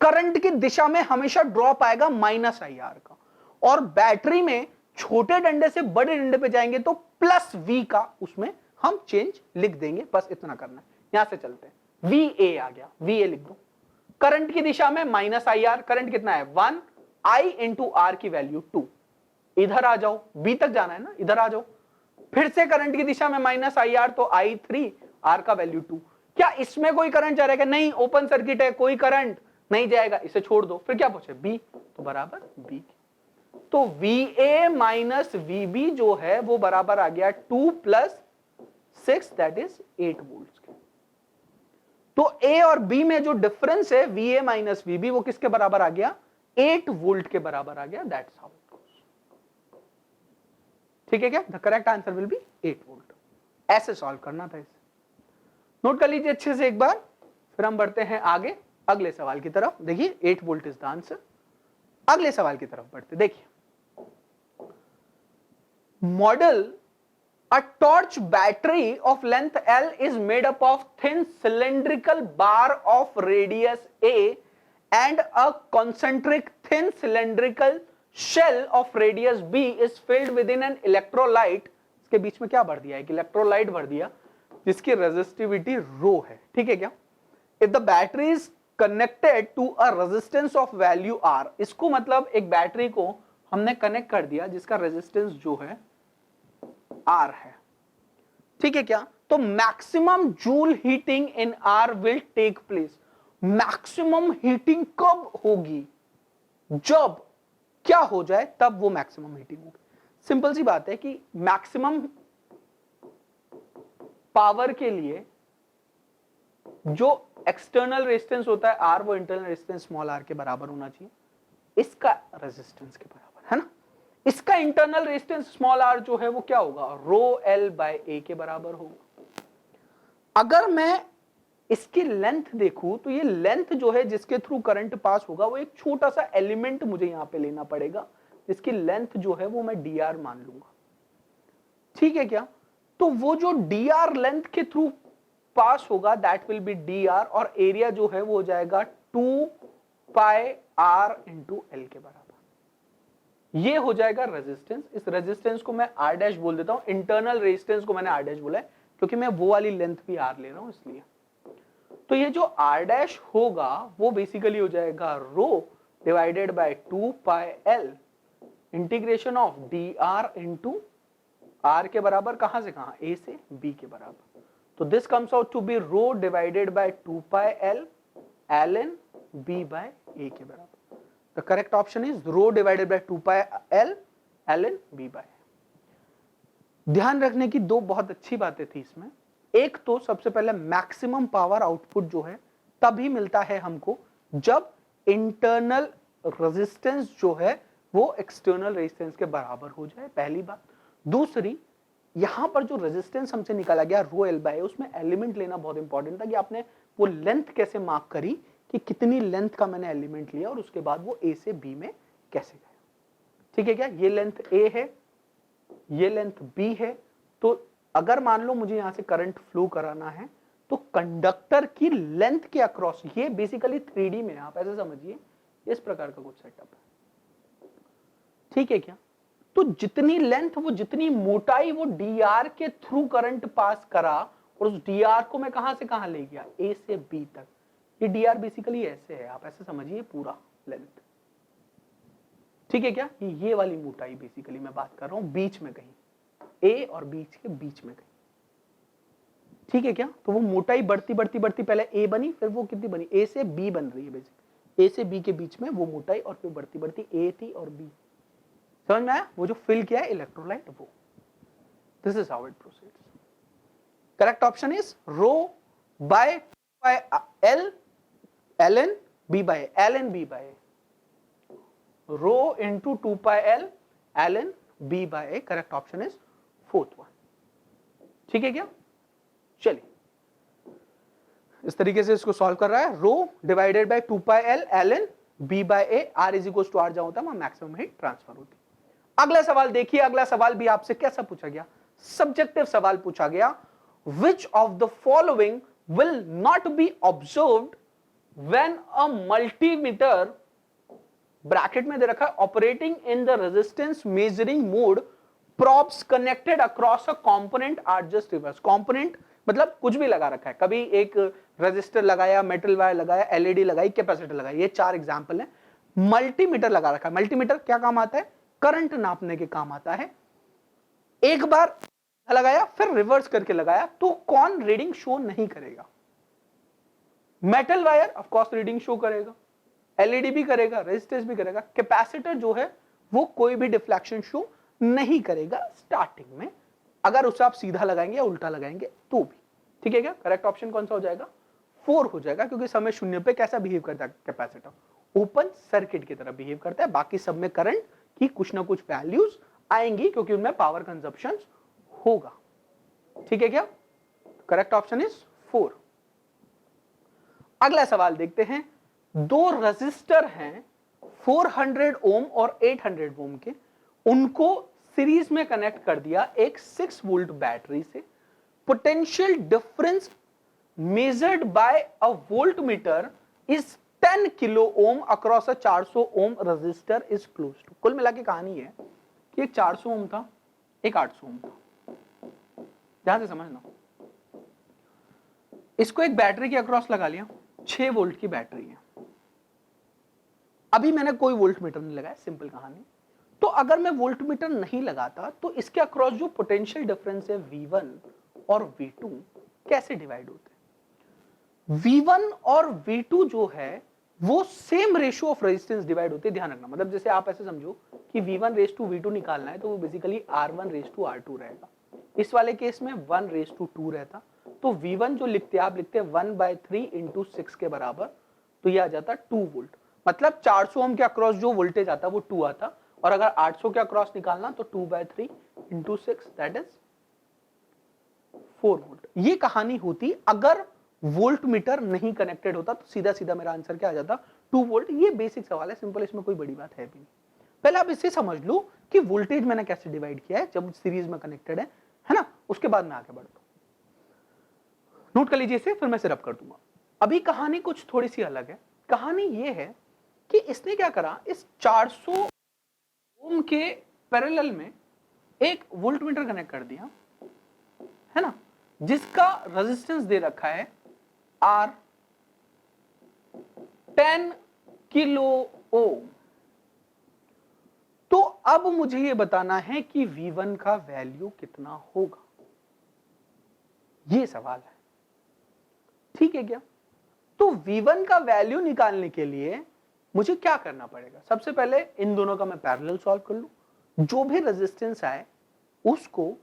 S1: करंट की दिशा में हमेशा ड्रॉप आएगा -IR का, और बैटरी में छोटे डंडे से बड़े डंडे पे जाएंगे तो +V का उसमें हम चेंज लिख देंगे। बस इतना करना है। यहां से चलते हैं, VA आ गया, VA लिख दो। करंट की दिशा में -IR, करंट कितना है 1, I into R की वैल्यू 2। इधर आ जाओ, B तक जाना है ना, इधर आ जाओ। फिर से करंट की दिशा में -IR, तो I3, R का वैल्यू 2। क्या इसमें कोई करंट जा रहा है, नहीं, ओपन सर्किट है, कोई करंट नहीं जाएगा, इसे छोड़ दो। फिर क्या पूछे, B, तो बराबर B। तो VA माइनस VB जो है वो बराबर आ गया 2 + 6 दैट इज 8 वोल्ट के। तो A और B में जो डिफरेंस है VA माइनस VB वो किसके बराबर आ गया, 8 वोल्ट के बराबर आ गया। That's how it goes. ठीक है क्या, the correct answer will be 8 volt. ऐसे सॉल्व करना था इसे, नोट कर लीजिए अच्छे से एक बार। फिर हम बढ़ते हैं आगे अगले सवाल की तरफ। देखिए 8 वोल्ट इज द आंसर। अगले सवाल की तरफ बढ़ते, देखिए model A torch battery of length L is made up of thin cylindrical bar of radius A and a concentric thin cylindrical shell of radius B is filled within an electrolyte. इसके बीच में क्या भर दिया? एक electrolyte भर दिया जिसकी resistivity रो है, ठीक है क्या? If the battery is connected to a resistance of value R, इसको मतलब एक बैटरी को हमने कनेक्ट कर दिया जिसका रेजिस्टेंस जो है R है, ठीक है क्या? तो maximum joule heating in R will take place. Maximum heating कब होगी? जब क्या हो जाए तब वो मैक्सिमम हीटिंग होगी। सिंपल सी बात है कि मैक्सिमम पावर के लिए जो एक्सटर्नल रेजिस्टेंस होता है R, वो इंटरनल रेजिस्टेंस स्मॉल r के बराबर होना चाहिए, इसका रेजिस्टेंस के बराबर, है ना? इसका इंटरनल रेजिस्टेंस स्मॉल r जो है वो क्या होगा? रो L बाय A के बराबर होगा। अगर मैं इसकी लेंथ देखूं तो ये लेंथ जो है जिसके थ्रू करंट पास होगा वो एक छोटा सा एलिमेंट मुझे यहां पे लेना पड़ेगा जिसकी लेंथ जो है वो मैं dr मान लूंगा, ठीक है क्या? तो वो जो dr लेंथ के थ्रू पास होगा दैट विल बी dr और एरिया जो है वो हो जाएगा 2 पाई r इंटू एल के बराबर। ये हो जाएगा रेजिस्टेंस। इस रेजिस्टेंस को मैं r डैश बोल देता हूं, इंटरनल रेजिस्टेंस को मैंने r डैश बोला है क्योंकि मैं वो वाली लेंथ भी r ले रहा हूं इसलिए। तो ये जो r डैश होगा वो बेसिकली हो जाएगा rho divided by 2 pi l integration of dr into r के बराबर, कहां से कहां? a से b के बराबर। तो this comes out to be rho divided by 2 pi l ln b by a के बराबर। The correct option is rho divided by 2 pi l ln b by a। ध्यान रखने की दो बहुत अच्छी बातें थी इसमें। एक तो सबसे पहले मैक्सिमम पावर आउटपुट जो है तभी मिलता है हमको जब इंटरनल रेजिस्टेंस जो है वो एक्सटर्नल रेजिस्टेंस के बराबर हो जाए, पहली बात। दूसरी, यहां पर जो रेजिस्टेंस हमसे निकाला गया रो एल बाय, उसमें एलिमेंट लेना बहुत इंपॉर्टेंट था कि आपने वो लेंथ कैसे मार्क करी कि कितनी लेंथ का मैंने एलिमेंट लिया और उसके बाद वो ए से बी में कैसे गया, ठीक है क्या? ये लेंथ ए है, ये लेंथ बी है। तो अगर मान लो मुझे यहां से करंट फ्लो कराना है तो कंडक्टर की लेंथ के अक्रॉस, ये बेसिकली 3D में, आप ऐसे समझिए इस प्रकार का कुछ सेटअप है, ठीक है क्या? तो जितनी लेंथ, वो जितनी मोटाई वो dr के थ्रू करंट पास करा और उस dr को मैं कहां से कहां ले गया? a से b तक। ये dr बेसिकली ऐसे है, आप ऐसे समझिए पूरा लेंथ, ठीक है क्या? ये वाली मोटाई बेसिकली मैं बात कर रहा हूं बीच में कहीं, a और बीच के बीच में कहीं, ठीक है क्या? तो वो मोटाई बढ़ती बढ़ती बढ़ती पहले a बनी, फिर वो कितनी बनी? a से b बन रही है बेसिकली, a से b के बीच में वो मोटाई और फिर बढ़ती बढ़ती a थी और b। समझ में आया? वो जो फिल किया है इलेक्ट्रोलाइट वो। This is how it proceeds. Correct option is rho by L ln b by ln b by rho into 2 pi l ln b by. Correct option is fourth one, ठीक है क्या? चलिए इस तरीके से इसको सॉल्व कर रहा है। Rho divided by 2 pi l ln b by a, r is equal to r जहां होता है वहां मैक्सिमम हीट ट्रांसफर होती है। अगला सवाल देखिए, अगला सवाल भी आपसे कैसा पूछा गया? सब्जेक्टिव सवाल पूछा गया। Which of the following will not be observed when a multimeter, bracket में दे रखा है, operating in the resistance measuring mode, probes connected across a component are just reverse. Component मतलब कुछ भी लगा रखा है, कभी एक रेजिस्टर लगाया, मेटल वायर लगाया, एलईडी लगाई, कैपेसिटर लगाई, ये 4 एग्जांपल है। मल्टीमीटर लगा रखा है। मल्टीमीटर क्या काम आता है? करंट नापने के काम आता है। एक बार लगाया फिर रिवर्स करके लगाया तो कौन रीडिंग शो नहीं करेगा? Metal wire of course reading show करेगा, एलईडी भी करेगा, रेजिस्टेंस भी करेगा। कैपेसिटर जो है वो कोई भी डिफ्लेक्शन शो नहीं करेगा स्टार्टिंग में, अगर उसे आप सीधा लगाएंगे या उल्टा लगाएंगे तो भी, ठीक है क्या? करेक्ट ऑप्शन कौन सा हो जाएगा? 4 हो जाएगा, क्योंकि समय शून्य पे कैसा बिहेव करता है कैपेसिटर? ओपन सर्किट की तरह बिहेव करता है। बाकी सब में करंट की कुछ ना कुछ वैल्यूज आएंगी क्योंकि उनमें पावर कंजप्शन होगा, ठीक है क्या? Correct option is 4। अगला सवाल देखते हैं। दो रेजिस्टर हैं 400 ओम और 800 ओम के, उनको सीरीज में कनेक्ट कर दिया एक 6 वोल्ट बैटरी से, potential difference measured by a voltmeter is 10 kilo ohm across a 400 ohm resistor is close to. कुल मिला के कहानी है कि एक 400 ओम था, एक 800 ओम था। ध्यान से समझना, इसको एक बैटरी के अक्रॉस लगा लिया, 6 वोल्ट की बैटरी है। अभी मैंने कोई वोल्टमीटर नहीं लगाया, सिंपल कहानी। तो अगर मैं वोल्टमीटर नहीं लगाता तो इसके अक्रॉस जो पोटेंशियल डिफरेंस है V1 और V2 कैसे डिवाइड होते हैं? V1 और V2 जो है वो same ratio of resistance divide होते हैं। ध्यान रखना, मतलब जैसे आप ऐसे समझो कि V1 रेस टू V2 निकालना है तो वो basically R1 raise to R2 रहेगा। इस वाले केस में 1 रेस टू 2 रहता, तो V1 जो लिखते हैं आप लिखते हैं 1/3 इंटू 6 के बराबर, तो ये आ जाता 2 वोल्ट। मतलब 400 ओम के अक्रॉस जो वोल्टेज आता वो 2 आता, और अगर 800 के अक्रॉस निकालना तो 2/3 इंटू 6 दैट इज 4 वोल्ट। ये कहानी होती अगर वोल्ट मीटर नहीं कनेक्टेड होता, तो सीधा सीधा मेरा आंसर क्या आ जाता 2 वोल्ट। ये बेसिक सवाल है, सिंपल, इसमें कोई बड़ी बात है भी नहीं। पहले आप इसे समझ लो कि वोल्टेज मैंने कैसे डिवाइड किया है जब सीरीज में कनेक्टेड है ना, उसके बाद मैं आगे बढ़ता हूं। नोट कर लीजिए इसे, फिर मैं सिर्फ कर दूंगा। अभी कहानी कुछ थोड़ी सी अलग है। कहानी ये है कि इसने क्या करा, इस 400 ओम के पैरेलल में एक वोल्टमीटर कनेक्ट कर दिया, है ना, जिसका रेजिस्टेंस दे रखा है R 10 किलो ओम। तो अब मुझे यह बताना है कि V1 का वैल्यू कितना होगा, यह सवाल है। ठीक है क्या? तो V1 का वैल्यू निकालने के लिए मुझे क्या करना पड़ेगा? सबसे पहले इन दोनों का मैं पैरेलल सॉल्व कर लूं। जो भी रेजिस्टेंस आए उसको,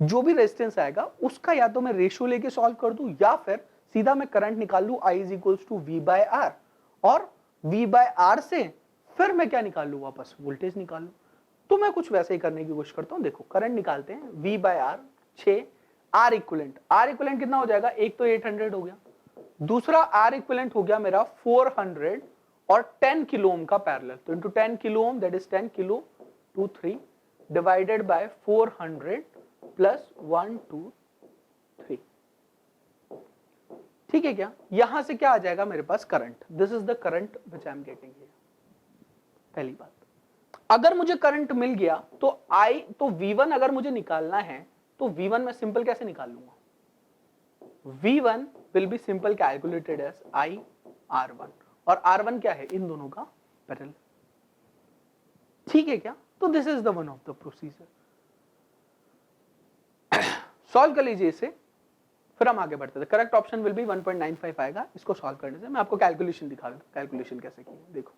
S1: जो भी रेजिस्टेंस आएगा उसका या तो मैं रेशियो लेके सॉल्व कर दूं, या फिर सीधा मैं करंट निकाल लूं I is equals to V/R, और V/R से फिर मैं क्या निकाल लूं, वापस वोल्टेज निकाल लूं। तो मैं कुछ वैसे ही करने की कोशिश करता हूं। देखो, करंट निकालते हैं, V/R 6, R इक्विवेलेंट कितना हो जाएगा? एक तो 800 हो गया, दूसरा R इक्विवेलेंट हो गया मेरा 400, और 10 किलो ओम का पैरेलल, तो into 10 kilo Om that is 10 kilo 2 3 divided by 400 plus 1 2 3। ठीक है क्या? यहां से क्या आ जाएगा मेरे पास? Current. This is the current which I am getting here. पहली बात, अगर मुझे करंट मिल गया तो V1 अगर मुझे निकालना है तो V1 मैं सिंपल कैसे निकाल लूंगा? V1 will be simple calculated as I R1, और R1 क्या है? इन दोनों का पैरेलल। ठीक है क्या? तो this is the one of the procedure. Solve कर लीजिए इसे, फिर हम आगे बढ़ते हैं। करेक्ट ऑप्शन विल बी 1.95 आएगा। इसको सॉल्व करने से मैं आपको कैलकुलेशन दिखा दूं, कैलकुलेशन कैसे की। देखो,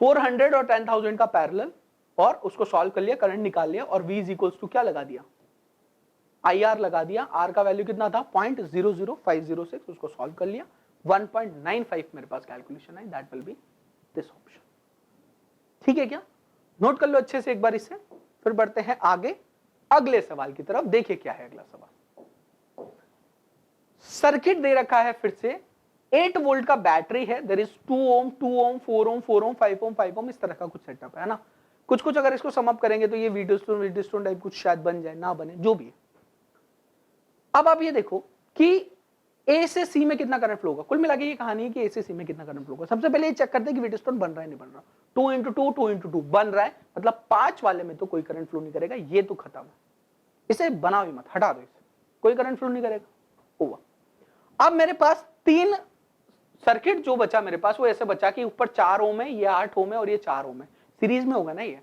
S1: 400 और 10,000 का पैरेलल, और उसको सॉल्व कर लिया, करंट निकाल लिया, और V इज इक्वल्स टू क्या लगा दिया? IR लगा दिया। R का वैल्यू कितना था? 0.00506, उसको सॉल्व कर लिया, 1.95 मेरे पास कैलकुलेशन है, that will be this option. ठीक है क्या? नोट कर लो अच्छे से एक बार इसे, फिर बढ़ते हैं आगे अगले सवाल की तरफ। देखिए क्या है अगला सवाल। सर्किट दे रखा है फिर से, 8 वोल्ट का बैटरी है, देयर इज 2 ओम 2 ओम 4 ओम 4 ओम 5 ओम 5 ओम, इस तरह का कुछ सेटअप है ना। कुछ अगर इसको सम अप करेंगे तो ये वीडियो टाइप कुछ शायद बन जाए, ना बने, जो भी है। अब आप ये देखो कि A से C में कितना करंट फ्लो होगा। कुल मिला के ये कहानी है कि A से C में कितना करंट फ्लो होगा। सबसे पहले ये चेक करते हैं कि व्हीटस्टोन बन रहा है नहीं बन रहा। 2 इंटू 2 2 इंटू 2 बन रहा है, मतलब 5 वाले में तो कोई करंट फ्लो नहीं करेगा, ये तो खत्म है। इसे बनाओ ही मत, हटा दो इसे, कोई करंट फ्लो नहीं करेगा। हुआ। अब मेरे पास 3 सर्किट जो बचा मेरे पास, वो ऐसे बचा कि ऊपर 4 ओम है, ये 8 ओम है, और ये 4 ओम है, सीरीज में होगा ना ये।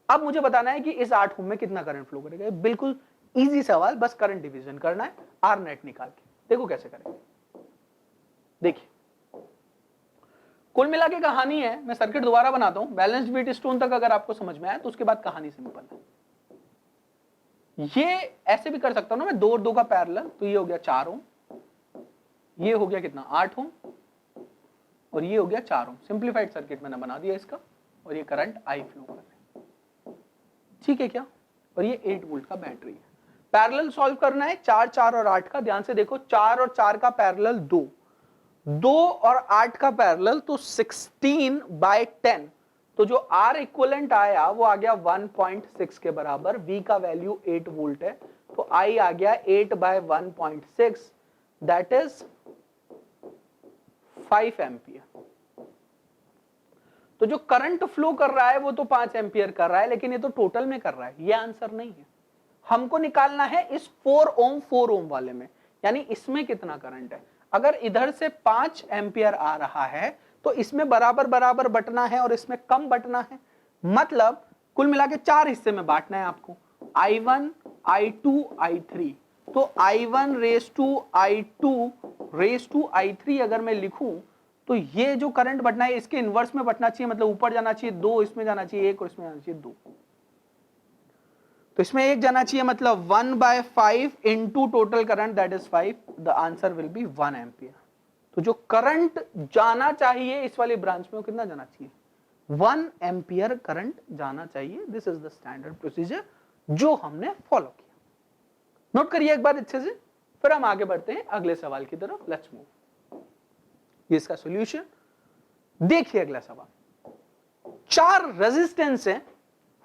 S1: अब मुझे बताना है कि इस 8 ओम में कितना करंट फ्लो करेगा। बिल्कुल इजी सवाल, बस करंट डिवीजन करना है, आर नेट निकाल के। देखो कैसे करेंगे। देखिए, कुल मिला के कहानी है, मैं सर्किट दोबारा बनाता हूं। बैलेंस्ड व्हीटस्टोन तक अगर आपको समझ में आया तो उसके बाद कहानी सिंपल है। ये ऐसे भी कर सकता हूं ना मैं, 2 और 2 का पैरेलल, तो ये हो गया 4 ओम, ये हो गया कितना 8 ओम, और ये हो गया 4 ओम। सिंप्लीफाइड सर्किट मैंने बना दिया इसका, और ये करंट आई फ्लो कर रहा है। ठीक है क्या? और ये 8 वोल्ट का बैटरी है। पैरेलल सॉल्व करना है 4 4 और 8 का। ध्यान से देखो, 4 और 4 का पैरेलल 2 और 8 का पैरेलल, तो 16/10, तो तो जो R इक्विवेलेंट आया वो आ गया 1.6 के बराबर, V का वैल्यू 8 वोल्ट है, तो I आ गया 8 बाय 1.6 दैट इज 5 एम्पियर। तो जो करंट फ्लो कर रहा है वो तो 5 एम्पियर कर रहा है, लेकिन ये तो टोटल में कर रहा है, ये आंसर नहीं है। हमको निकालना है इस 4 ओम वाले में, यानी इसमें कितना करंट है। अगर इधर से 5 एम्पियर आ रहा है तो इसमें बराबर बराबर बटना है और इसमें कम बटना है, मतलब कुल मिला के 4 हिस्से में बांटना है आपको, I1, I2, I3। तो I1 raise to I2 raise to I3 अगर मैं लिखूं तो ये जो करंट बटना है इसके इनवर्स में बटना चाहिए, मतलब ऊपर जाना चाहिए 2, इसमें जाना चाहिए 1 और इसमें जाना चाहिए 2। तो इसमें 1 जाना चाहिए, मतलब 1/5 into total current that is 5, the answer will be 1 ampere. तो जो करंट जाना चाहिए इस वाली ब्रांच में वो कितना जाना चाहिए, 1 एम्पियर करंट जाना चाहिए। This is the standard procedure जो हमने फॉलो किया। नोट करिए एक बार अच्छे से, फिर हम आगे बढ़ते हैं अगले सवाल की तरफ। Let's move. ये इसका सॉल्यूशन देखिए। अगला सवाल, 4 रेजिस्टेंस है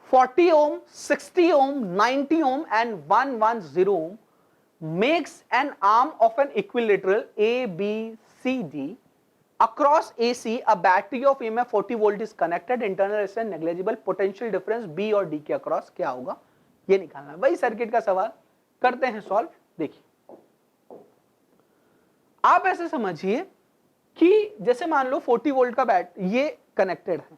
S1: 40 ohm, 60 ohm, 90 ohm and 110 ohm makes an arm of an equilateral ABCD across AC. A battery of EMF 40 volt is connected. Internal resistance negligible. Potential difference B और D के across क्या होगा, ये निकालना है। वही सर्किट का सवाल करते हैं सॉल्व। देखिए, आप ऐसे समझिए कि जैसे मान लो 40 वोल्ट का बैट ये कनेक्टेड है,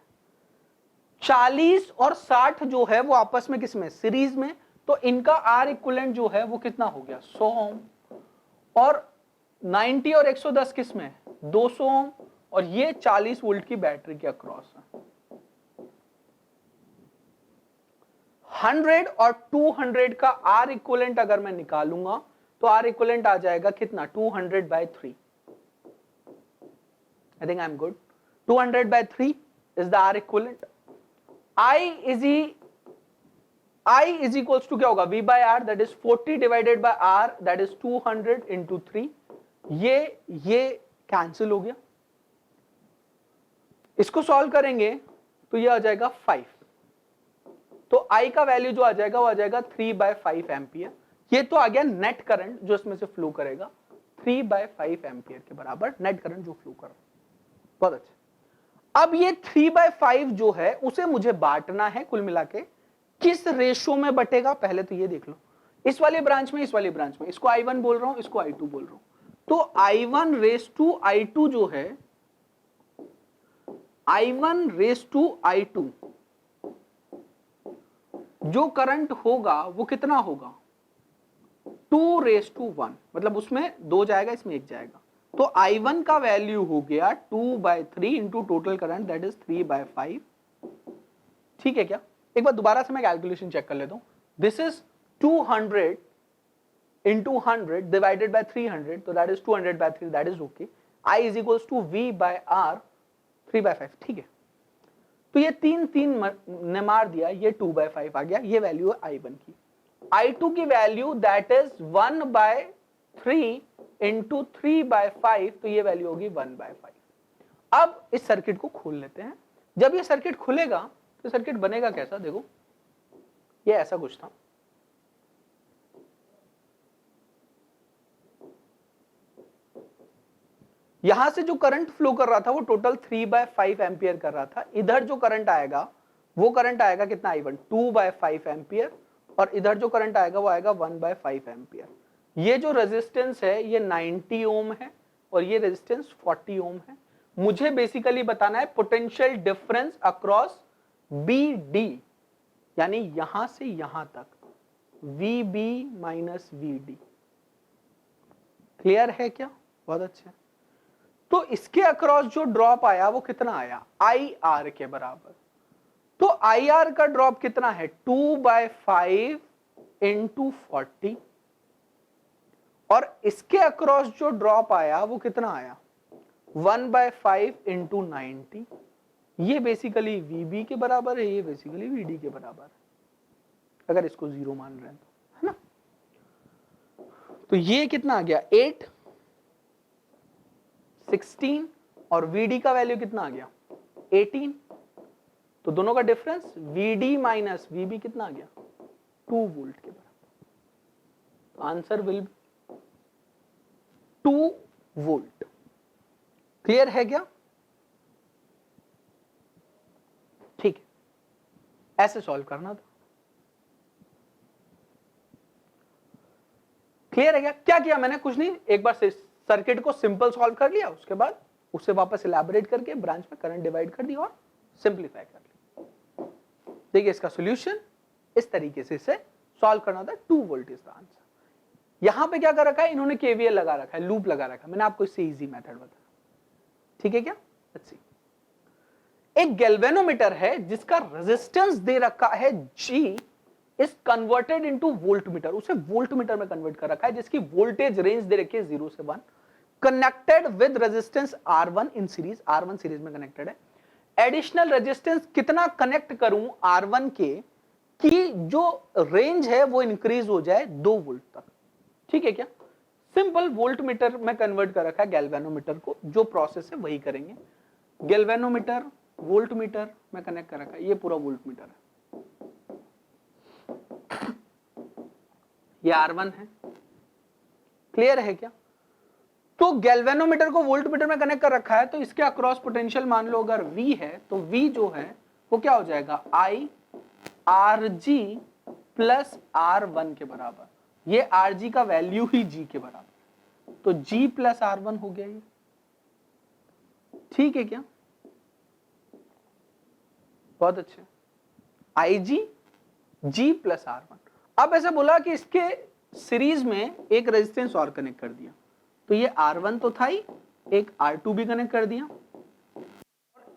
S1: 40 और 60 जो है वो आपस में किसमें, सीरीज में, तो इनका R इक्विवेलेंट जो है वो कितना हो गया 100 ओम, और 90 और 110 किसमें 200 ओम, और ये 40 वोल्ट की बैटरी के अक्रॉस है। 100 और 200 का R इक्विवेलेंट अगर मैं निकालूंगा तो R इक्विवेलेंट आ जाएगा कितना 200/3। I think I'm good. 200/3 is the R equivalent. I is equals to क्या होगा, V by R, that is 40 divided by R, that is 200 into 3। ये कैंसिल हो गया। इसको सॉल्व करेंगे तो ये आ जाएगा 5। तो I का वैल्यू जो आ जाएगा वो आ जाएगा 3/5 एम्पियर। ये तो आ गया नेट करंट जो इसमें से फ्लो करेगा, 3/5 एम्पियर के बराबर नेट करंट जो फ्लो कर रहा है। बहुत अच्छा। अब ये 3/5 जो है उसे मुझे बांटना है, कुल मिला के किस रेशो में बटेगा पहले तो ये देख लो। इस वाली ब्रांच में, इस वाली ब्रांच में, इसको I1 बोल रहा हूं, इसको I2 बोल रहा हूं। तो I1 रेस टू I2 जो है, I1 रेस टू I2 जो करंट होगा वो कितना होगा 2:1, मतलब उसमें 2 जाएगा, इसमें 1 जाएगा। तो I1 का वैल्यू हो गया 2/3 into total current that is 3/5। ठीक है क्या? एक बार दोबारा से मैं कैलकुलेशन चेक कर लेता हूं। This is 200 into 100 divided by 300, तो that is 200/3, that is okay. I is equals to V by R 3/5। ठीक है, तो ये 3 ने मार दिया, ये 2/5 आ गया। ये वैल्यू है I1 की। I2 की वैल्यू दैट इज 1/3 इंटू 3/5, तो ये वैल्यू होगी 1/5। अब इस सर्किट को खोल लेते हैं। जब ये सर्किट खुलेगा तो सर्किट बनेगा कैसा, देखो ये ऐसा कुछ था। यहां से जो करंट फ्लो कर रहा था वो टोटल 3/5 एम्पियर कर रहा था। इधर जो करंट आएगा वो करंट आएगा कितना I1 2/5 एम्पियर, और इधर जो करंट आएगा वो आएगा 1/5 एम्पियर। ये जो रेजिस्टेंस है ये 90 ओम है और ये रेजिस्टेंस 40 ओम है। मुझे बेसिकली बताना है पोटेंशियल डिफरेंस अक्रॉस BD, यानी यहां से यहां तक VB माइनस VD। क्लियर है क्या? बहुत अच्छा। तो इसके अक्रॉस जो ड्रॉप आया वो कितना आया IR के बराबर। तो IR का ड्रॉप कितना है 2/5 इंटू 40, और इसके अक्रॉस जो ड्रॉप आया वो कितना आया 1/5 इंटू 90। ये बेसिकली VB के बराबर है, ये बेसिकली VD के बराबर है, अगर इसको 0 मान रहे हैं तो, है ना। तो ये कितना आ गया 8, 16, और VD का वैल्यू कितना आ गया 18। तो दोनों का डिफरेंस VD माइनस VB कितना आ गया, 2 वोल्ट के बराबर। Answer will 2 volt. क्लियर है क्या? ठीक है, ऐसे सॉल्व करना था। क्लियर है क्या? क्या किया मैंने? कुछ नहीं, एक बार सर्किट को सिंपल सॉल्व कर लिया, उसके बाद उससे वापस इलैबोरेट करके ब्रांच में करंट डिवाइड कर दिया और सिंपलीफाई कर लिया। देखिए इसका सॉल्यूशन इस तरीके से इसे सॉल्व करना था। 2 वोल्ट इज द आंसर। यहां पे क्या कर रखा है, इन्होंने केवीएल लगा रखा है, लूप लगा रखा है। मैंने आपको इससे इजी मेथड बताया, ठीक है क्या? Let's see. एक गैल्वेनोमीटर है जिसका रेजिस्टेंस दे रखा है G is converted into voltmeter, उसे वोल्टमीटर में कन्वर्ट कर रखा है, जिसकी वोल्टेज रेंज दे रखी है 0 से 1, connected with resistance R1 in series, R1 series में कनेक्टेड है। एडिशनल रेजिस्टेंस कितना कनेक्ट करूं R1 के कि जो रेंज है वो इंक्रीज हो जाए 2 वोल्ट तक, ठीक है क्या? सिंपल वोल्टमीटर में कन्वर्ट कर रखा है गैल्वेनोमीटर को, जो प्रोसेस है वही करेंगे। गैल्वेनोमीटर वोल्टमीटर में कनेक्ट कर रखा है, ये पूरा वोल्टमीटर है, ये R1 है। क्लियर है क्या? तो गैल्वेनोमीटर को वोल्टमीटर में कनेक्ट कर रखा है, तो इसके अक्रॉस पोटेंशियल मान लो अगर V है, तो V जो है वो क्या हो जाएगा, I RG प्लस R1 के बराबर। ये RG का वैल्यू ही G के बराबर, तो G प्लस R1 हो गया ये, ठीक है क्या? बहुत अच्छे। IG G plus R1। अब ऐसे बोला कि इसके सीरीज में एक रेजिस्टेंस और कनेक्ट कर दिया, तो ये R1 तो था ही, एक R2 भी कनेक्ट कर दिया,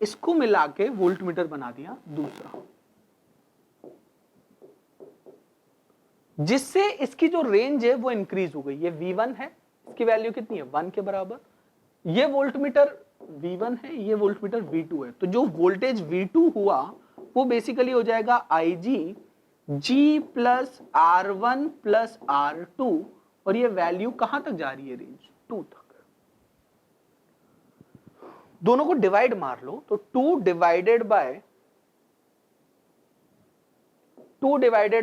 S1: इसको मिला के वोल्टमीटर बना दिया दूसरा, जिससे इसकी जो रेंज है वो इंक्रीज हो गई। ये V1 है, इसकी वैल्यू कितनी है, 1 के बराबर। ये वोल्टमीटर V1 है, ये वोल्टमीटर V2 है, तो जो वोल्टेज V2 हुआ वो बेसिकली हो जाएगा IG G plus R1 plus R2, और ये वैल्यू कहां तक जा रही है, रेंज 2 तक। दोनों को डिवाइड मार लो, तो 2 divided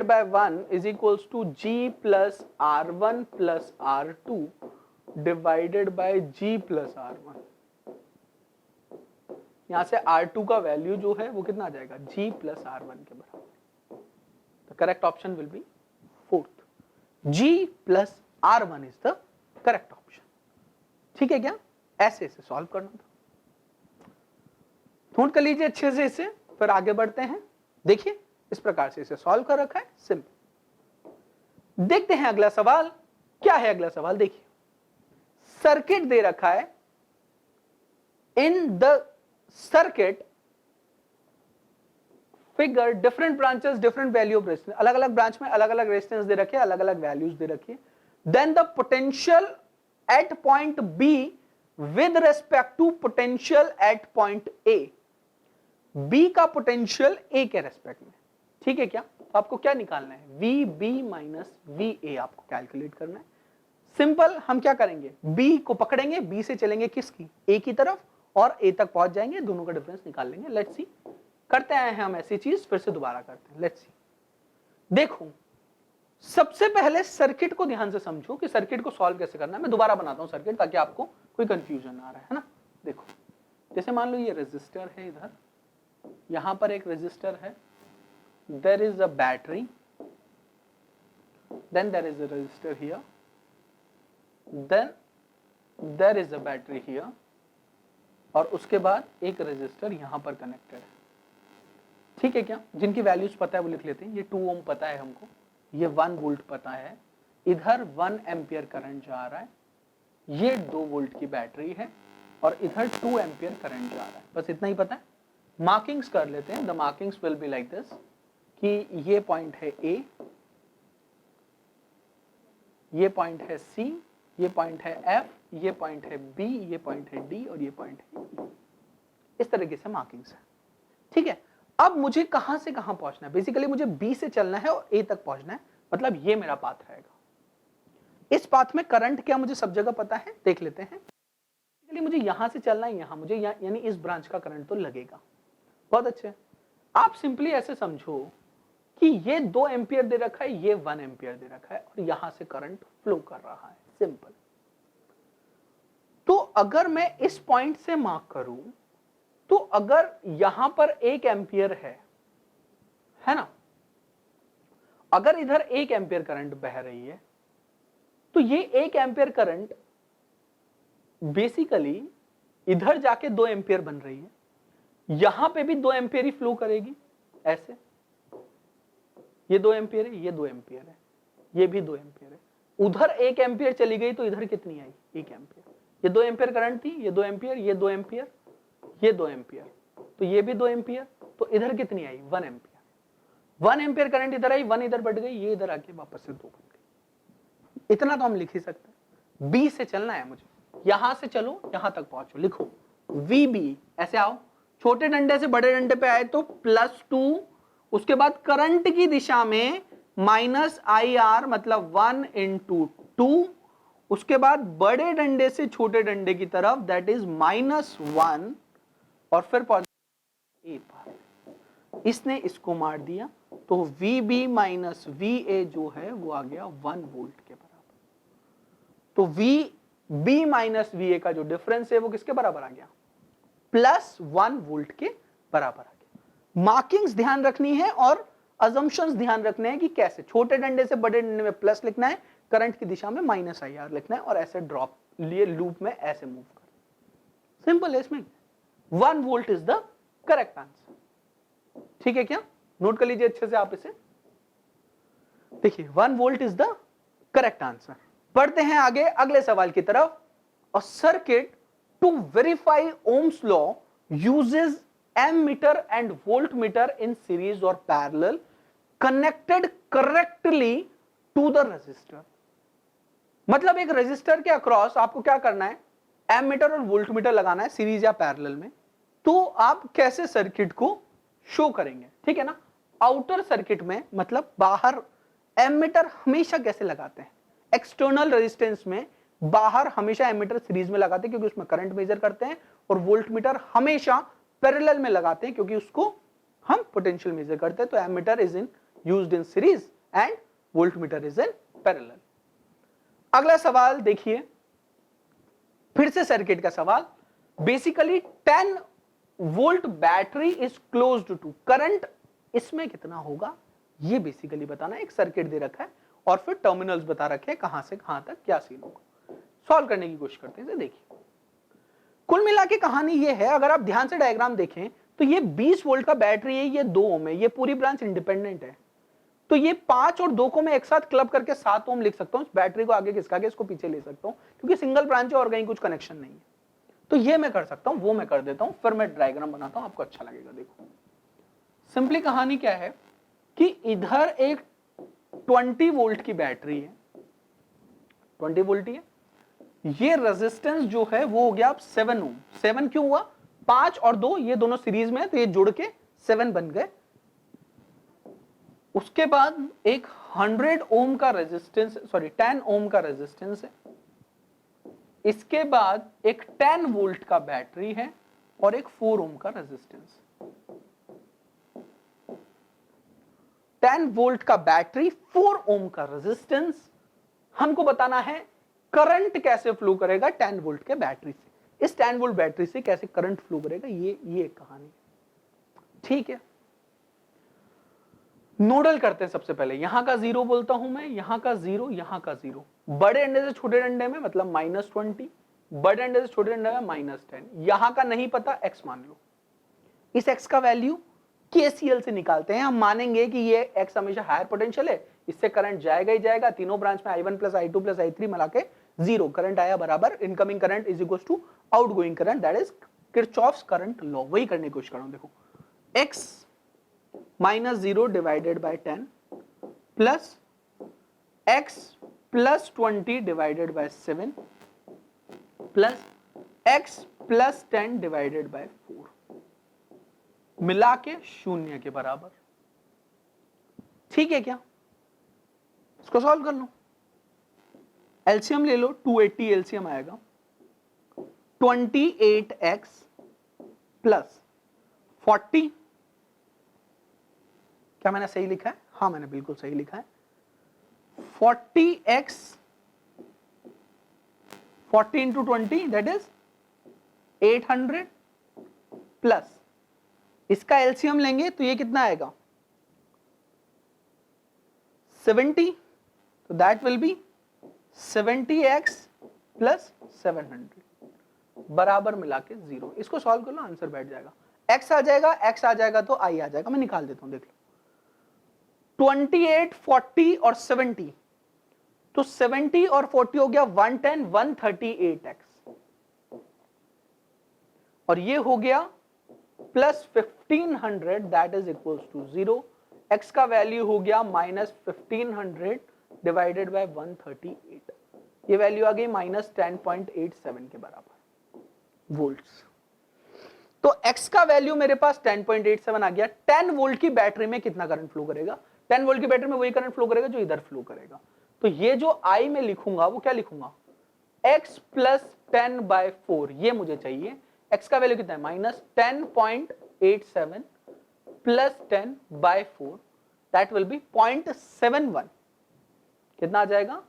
S1: by 1 is equals to G plus R1 plus R2 divided by G plus R1। यहां से R2 का वैल्यू जो है वो कितना आ जाएगा, G प्लस R1 के बराबर। The correct option will be 4th, G plus R1 is the correct option, ठीक है क्या? ऐसे इसे सॉल्व करना था। नोट कर लीजिए अच्छे से इसे, फिर आगे बढ़ते हैं। देखिए इस प्रकार से इसे सॉल्व कर रखा है, सिंपल। देखते हैं अगला सवाल क्या है। अगला सवाल देखिए, सर्किट दे रखा है, in the circuit figure different branches different value of resistance, अलग अलग ब्रांच में अलग अलग रेजिस्टेंस दे रखे, अलग अलग वैल्यूज दे रखी है। Then the potential at point B with respect to potential at point A, B का पोटेंशियल ए के रेस्पेक्ट में, ठीक है क्या? तो आपको क्या निकालना है, V B minus V A आपको कैलकुलेट करना है। सिंपल, हम क्या करेंगे, बी को पकड़ेंगे, बी से चलेंगे किसकी, ए की तरफ, और ए तक पहुंच जाएंगे, दोनों का डिफरेंस निकाल लेंगे। लेट्स सी, करते आए हैं हम ऐसी चीज, फिर से दोबारा करते हैं। लेट्स सी, देखो सबसे पहले सर्किट को ध्यान से समझो कि सर्किट को सॉल्व कैसे करना है। मैं दोबारा बनाता हूं सर्किट, ताकि आपको कोई कंफ्यूजन ना आ रहा है ना। देखो जैसे मान लो ये रेजिस्टर है, इधर यहां पर एक रेजिस्टर है, there is a battery, then there is a resistor here, then there is a battery here, और उसके बाद एक रेजिस्टर यहां पर कनेक्टेड है, ठीक है क्या? जिनकी वैल्यूज पता है वो लिख लेते हैं। ये 2 ओम पता है हमको, ये 1 वोल्ट पता है, इधर 1 एम्पियर करंट जा रहा है, ये 2 वोल्ट की बैटरी है, और इधर 2 एम्पियर करंट जा रहा है। बस इतना ही पता है। मार्किंग्स कर लेते हैं। The markings will be like this, कि ये पॉइंट है ए, ये पॉइंट है सी, ये पॉइंट है एफ, ये पॉइंट है बी, ये पॉइंट है डी, और ये पॉइंट है ई। इस तरीके से मार्किंग्स है, ठीक है? अब मुझे कहां से कहां पहुंचना है, बेसिकली मुझे बी से चलना है और ए तक पहुंचना है, मतलब ये मेरा पाथ रहेगा। इस पाथ में करंट क्या मुझे सब जगह पता है, देख लेते हैं। बेसिकली मुझे यहां से चलना है, यहां मुझे यानी इस ब्रांच का करंट तो लगेगा। बहुत अच्छे। आप सिंपली ऐसे समझो कि ये 2 एम्पियर दे रखा है, ये 1 एम्पियर दे रखा है और यहां से करंट फ्लो कर रहा है, सिंपल। तो अगर मैं इस पॉइंट से मार्क करूं तो अगर यहां पर 1 एम्पियर है ना, अगर इधर 1 एम्पियर करंट बह रही है तो ये 1 एम्पियर करंट बेसिकली इधर जाके 2 एम्पियर बन रही है, यहां पे भी 2 एम्पियर ही फ्लो करेगी ऐसे, ये 2 एम्पियर है, ये 2 एम्पियर है, ये भी 2 एम्पियर है, उधर 1 एम्पियर चली गई तो इधर कितनी आई, 1 एम्पियर। ये 2 एम्पियर करंट थी, ये 2 एम्पियर, ये 2 एम्पियर, ये 2 एम्पियर, तो ये भी 2 एम्पियर, तो इधर कितनी आई, 1 एम्पियर। 1 एम्पियर करंट इधर आई, 1 इधर बढ़ गई, ये इधर आके वापस से 2 बन गई। इतना तो हम लिख ही सकते हैं। बी से चलना है मुझे, यहां से चलो यहां तक पहुंचो, लिखो वी बी, ऐसे आओ, छोटे डंडे से बड़े डंडे पे आए तो +2, उसके बाद करंट की दिशा में -IR मतलब 1 × 2, उसके बाद बड़े डंडे से छोटे डंडे की तरफ दैट इज -1 और फिर ए पार, इसने इसको मार दिया तो VB - VA जो है वो आ गया 1 वोल्ट के बराबर। तो VB - VA का जो डिफरेंस है वो किसके बराबर आ गया, +1 वोल्ट के बराबर आ गया। मार्किंग्स ध्यान रखनी है और अजम्पशंस ध्यान रखने हैं कि कैसे, छोटे डंडे से बड़े डंडे में प्लस लिखना है, करंट की दिशा में -IR लिखना है और ऐसे ड्रॉप लिए लूप में ऐसे मूव कर, सिंपल है। इसमें 1 volt is the correct answer. ठीक है क्या, नोट कर लीजिए अच्छे से आप इसे, देखिए 1 volt is the correct answer. बढ़ते हैं आगे अगले सवाल की तरफ। A circuit to verify Ohm's law uses ammeter and voltmeter in series और parallel connected correctly to the resistor. मतलब एक रेजिस्टर के अक्रॉस आपको क्या करना है, एमीटर और वोल्टमीटर लगाना है सीरीज या पैरेलल में, तो आप कैसे सर्किट को शो करेंगे, ठीक है ना। आउटर सर्किट में मतलब बाहर एमीटर हमेशा कैसे लगाते हैं, एक्सटर्नल रेजिस्टेंस में बाहर हमेशा एमीटर सीरीज में लगाते हैं क्योंकि उसमें करंट मेजर करते हैं, और वोल्टमीटर हमेशा पैरेलल में लगाते हैं क्योंकि उसको हम पोटेंशियल मेजर करते हैं। तो ammeter is used in series and voltmeter is in parallel. अगला सवाल देखिए, फिर से सर्किट का सवाल। Basically 10 volt battery is closed to, current इसमें कितना होगा ये बेसिकली बताना है। एक सर्किट दे रखा है और फिर टर्मिनल्स बता रखे हैं कहां से कहां तक क्या सीन होगा। सॉल्व करने की कोशिश करते हैं। देखिए कुल मिला के कहानी ये है, अगर आप ध्यान से डायग्राम देखें तो ये 20 वोल्ट का बैटरी है, ये 2 ओम है, ये पूरी ब्रांच इंडिपेंडेंट है, तो ये 5 और 2 को मैं एक साथ क्लब करके 7 ओम लिख सकता हूं। बैटरी को आगे खिसका के इसको पीछे ले सकता हूं क्योंकि सिंगल ब्रांच है और कहीं कुछ कनेक्शन नहीं है। तो ये मैं कर सकता हूं, वो मैं कर देता हूं, फिर मैं डायग्राम बनाता हूं, आपको अच्छा लगेगा। देखो सिंपली कहानी क्या है कि इधर एक 20 वोल्ट की बैटरी है, 20 वोल्ट ही है, ये रेजिस्टेंस जो है वो हो गया अब 7 ओम। 7 क्यों हुआ, 5 और 2 ये दोनों सीरीज में है तो ये जुड़ के 7 बन गए। उसके बाद एक 100 ओम का रेजिस्टेंस, सॉरी 10 ओम का रेजिस्टेंस है। इसके बाद एक 10 वोल्ट का बैटरी है और एक 4 ओम का रेजिस्टेंस। 10 वोल्ट का बैटरी, 4 ओम का रेजिस्टेंस। हमको बताना है करंट कैसे फ्लो करेगा 10 वोल्ट के बैटरी से, इस 10 वोल्ट बैटरी से कैसे करंट फ्लो करेगा, ये कहानी। ठीक है, नोडल करते हैं। सबसे पहले यहां का 0 बोलता हूं मैं, यहां का 0, यहां का 0। बड़े डंडे से छोटे डंडे में मतलब -20, बड़े डंडे से छोटे डंडे में -10। यहां का नहीं पता, x मान लो। इस x का वैल्यू KCL से निकालते हैं। हम मानेंगे कि ये x हमेशा हायर पोटेंशियल है, इससे करंट जाएगा ही जाएगा। तीनों ब्रांच में I1 + I2 + I3 मिला के 0 करंट आया बराबर incoming current is equal to outgoing current, that is Kirchhoff's current law. वही करने की कोशिश कर रहा हूं। देखो x -0 divided by 10 plus x + 20 divided by 7 plus x + 10 divided bye 4 मिला के 0 के बराबर। ठीक है क्या, इसको सॉल्व कर लो, एलसीएम ले लो, 280 एलसीएम आएगा। 28x + 40 क्या मैंने सही लिखा है? हाँ मैंने बिल्कुल सही लिखा है। 40x 40 into 20 that is 800 plus इसका एलसीएम लेंगे तो ये कितना आएगा 70, तो that will be 70x plus 700 बराबर मिला के 0। इसको सॉल्व कर लो, आंसर बैठ जाएगा। x आ जाएगा, x आ जाएगा तो i आ जाएगा। मैं निकाल देता हूं, देख लो 28, 40 और 70, तो 70 और 40 हो गया 110, 138x, और ये हो गया plus 1500 that is equals to 0। x का वैल्यू हो गया माइनस 1500 डिवाइडेड बाय 138, ये वैल्यू आ गई माइनस 10.87 के बराबर वोल्ट्स। तो x का वैल्यू मेरे पास 10.87 आ गया। 10 वोल्ट की बैटरी में कितना करंट फ्लो करेगा? 10 वोल्ट की बैटरी में वही करंट फ्लो करेगा जो इधर फ्लो करेगा। तो ये जो I में लिखूंगा वो क्या लिखूंगा, x प्लस 10/4, ये मुझे चाहिए। x का वैल्यू कितना है, minus 10.87 plus 10/4 that will be 0.71। कितना आ जाएगा,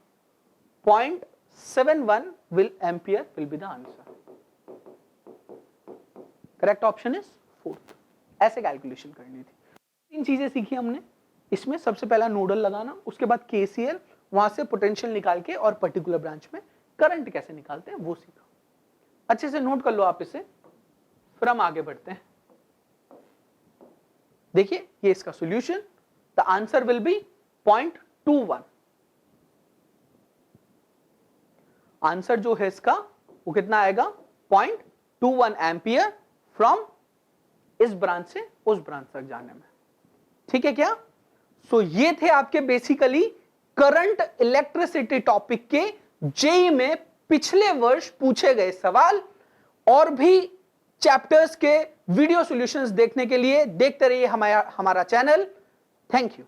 S1: 0.71 will ampere will be the answer. Correct option is 4th। ऐसे कैलकुलेशन करनी थी। 3 चीजें सीखी हमने इसमें। सबसे पहला नोडल लगाना, उसके बाद केसीएल, वहां से पोटेंशियल निकाल के और पर्टिकुलर ब्रांच में करंट कैसे निकालते हैं वो सीखा। अच्छे से नोट कर लो आप इसे, फिर हम आगे बढ़ते हैं। देखिए ये इसका solution, the answer will be 0.21। Answer जो है इसका वो कितना आएगा, 0.21 एम्पियर फ्रॉम इस ब्रांच से उस ब्रांच तक जाने में। ठीक है क्या? सो ये थे आपके बेसिकली करंट इलेक्ट्रिसिटी टॉपिक के जेईई में पिछले वर्ष पूछे गए सवाल। और भी चैप्टर्स के वीडियो सॉल्यूशंस देखने के लिए देखते रहिए हमारा चैनल। Thank you.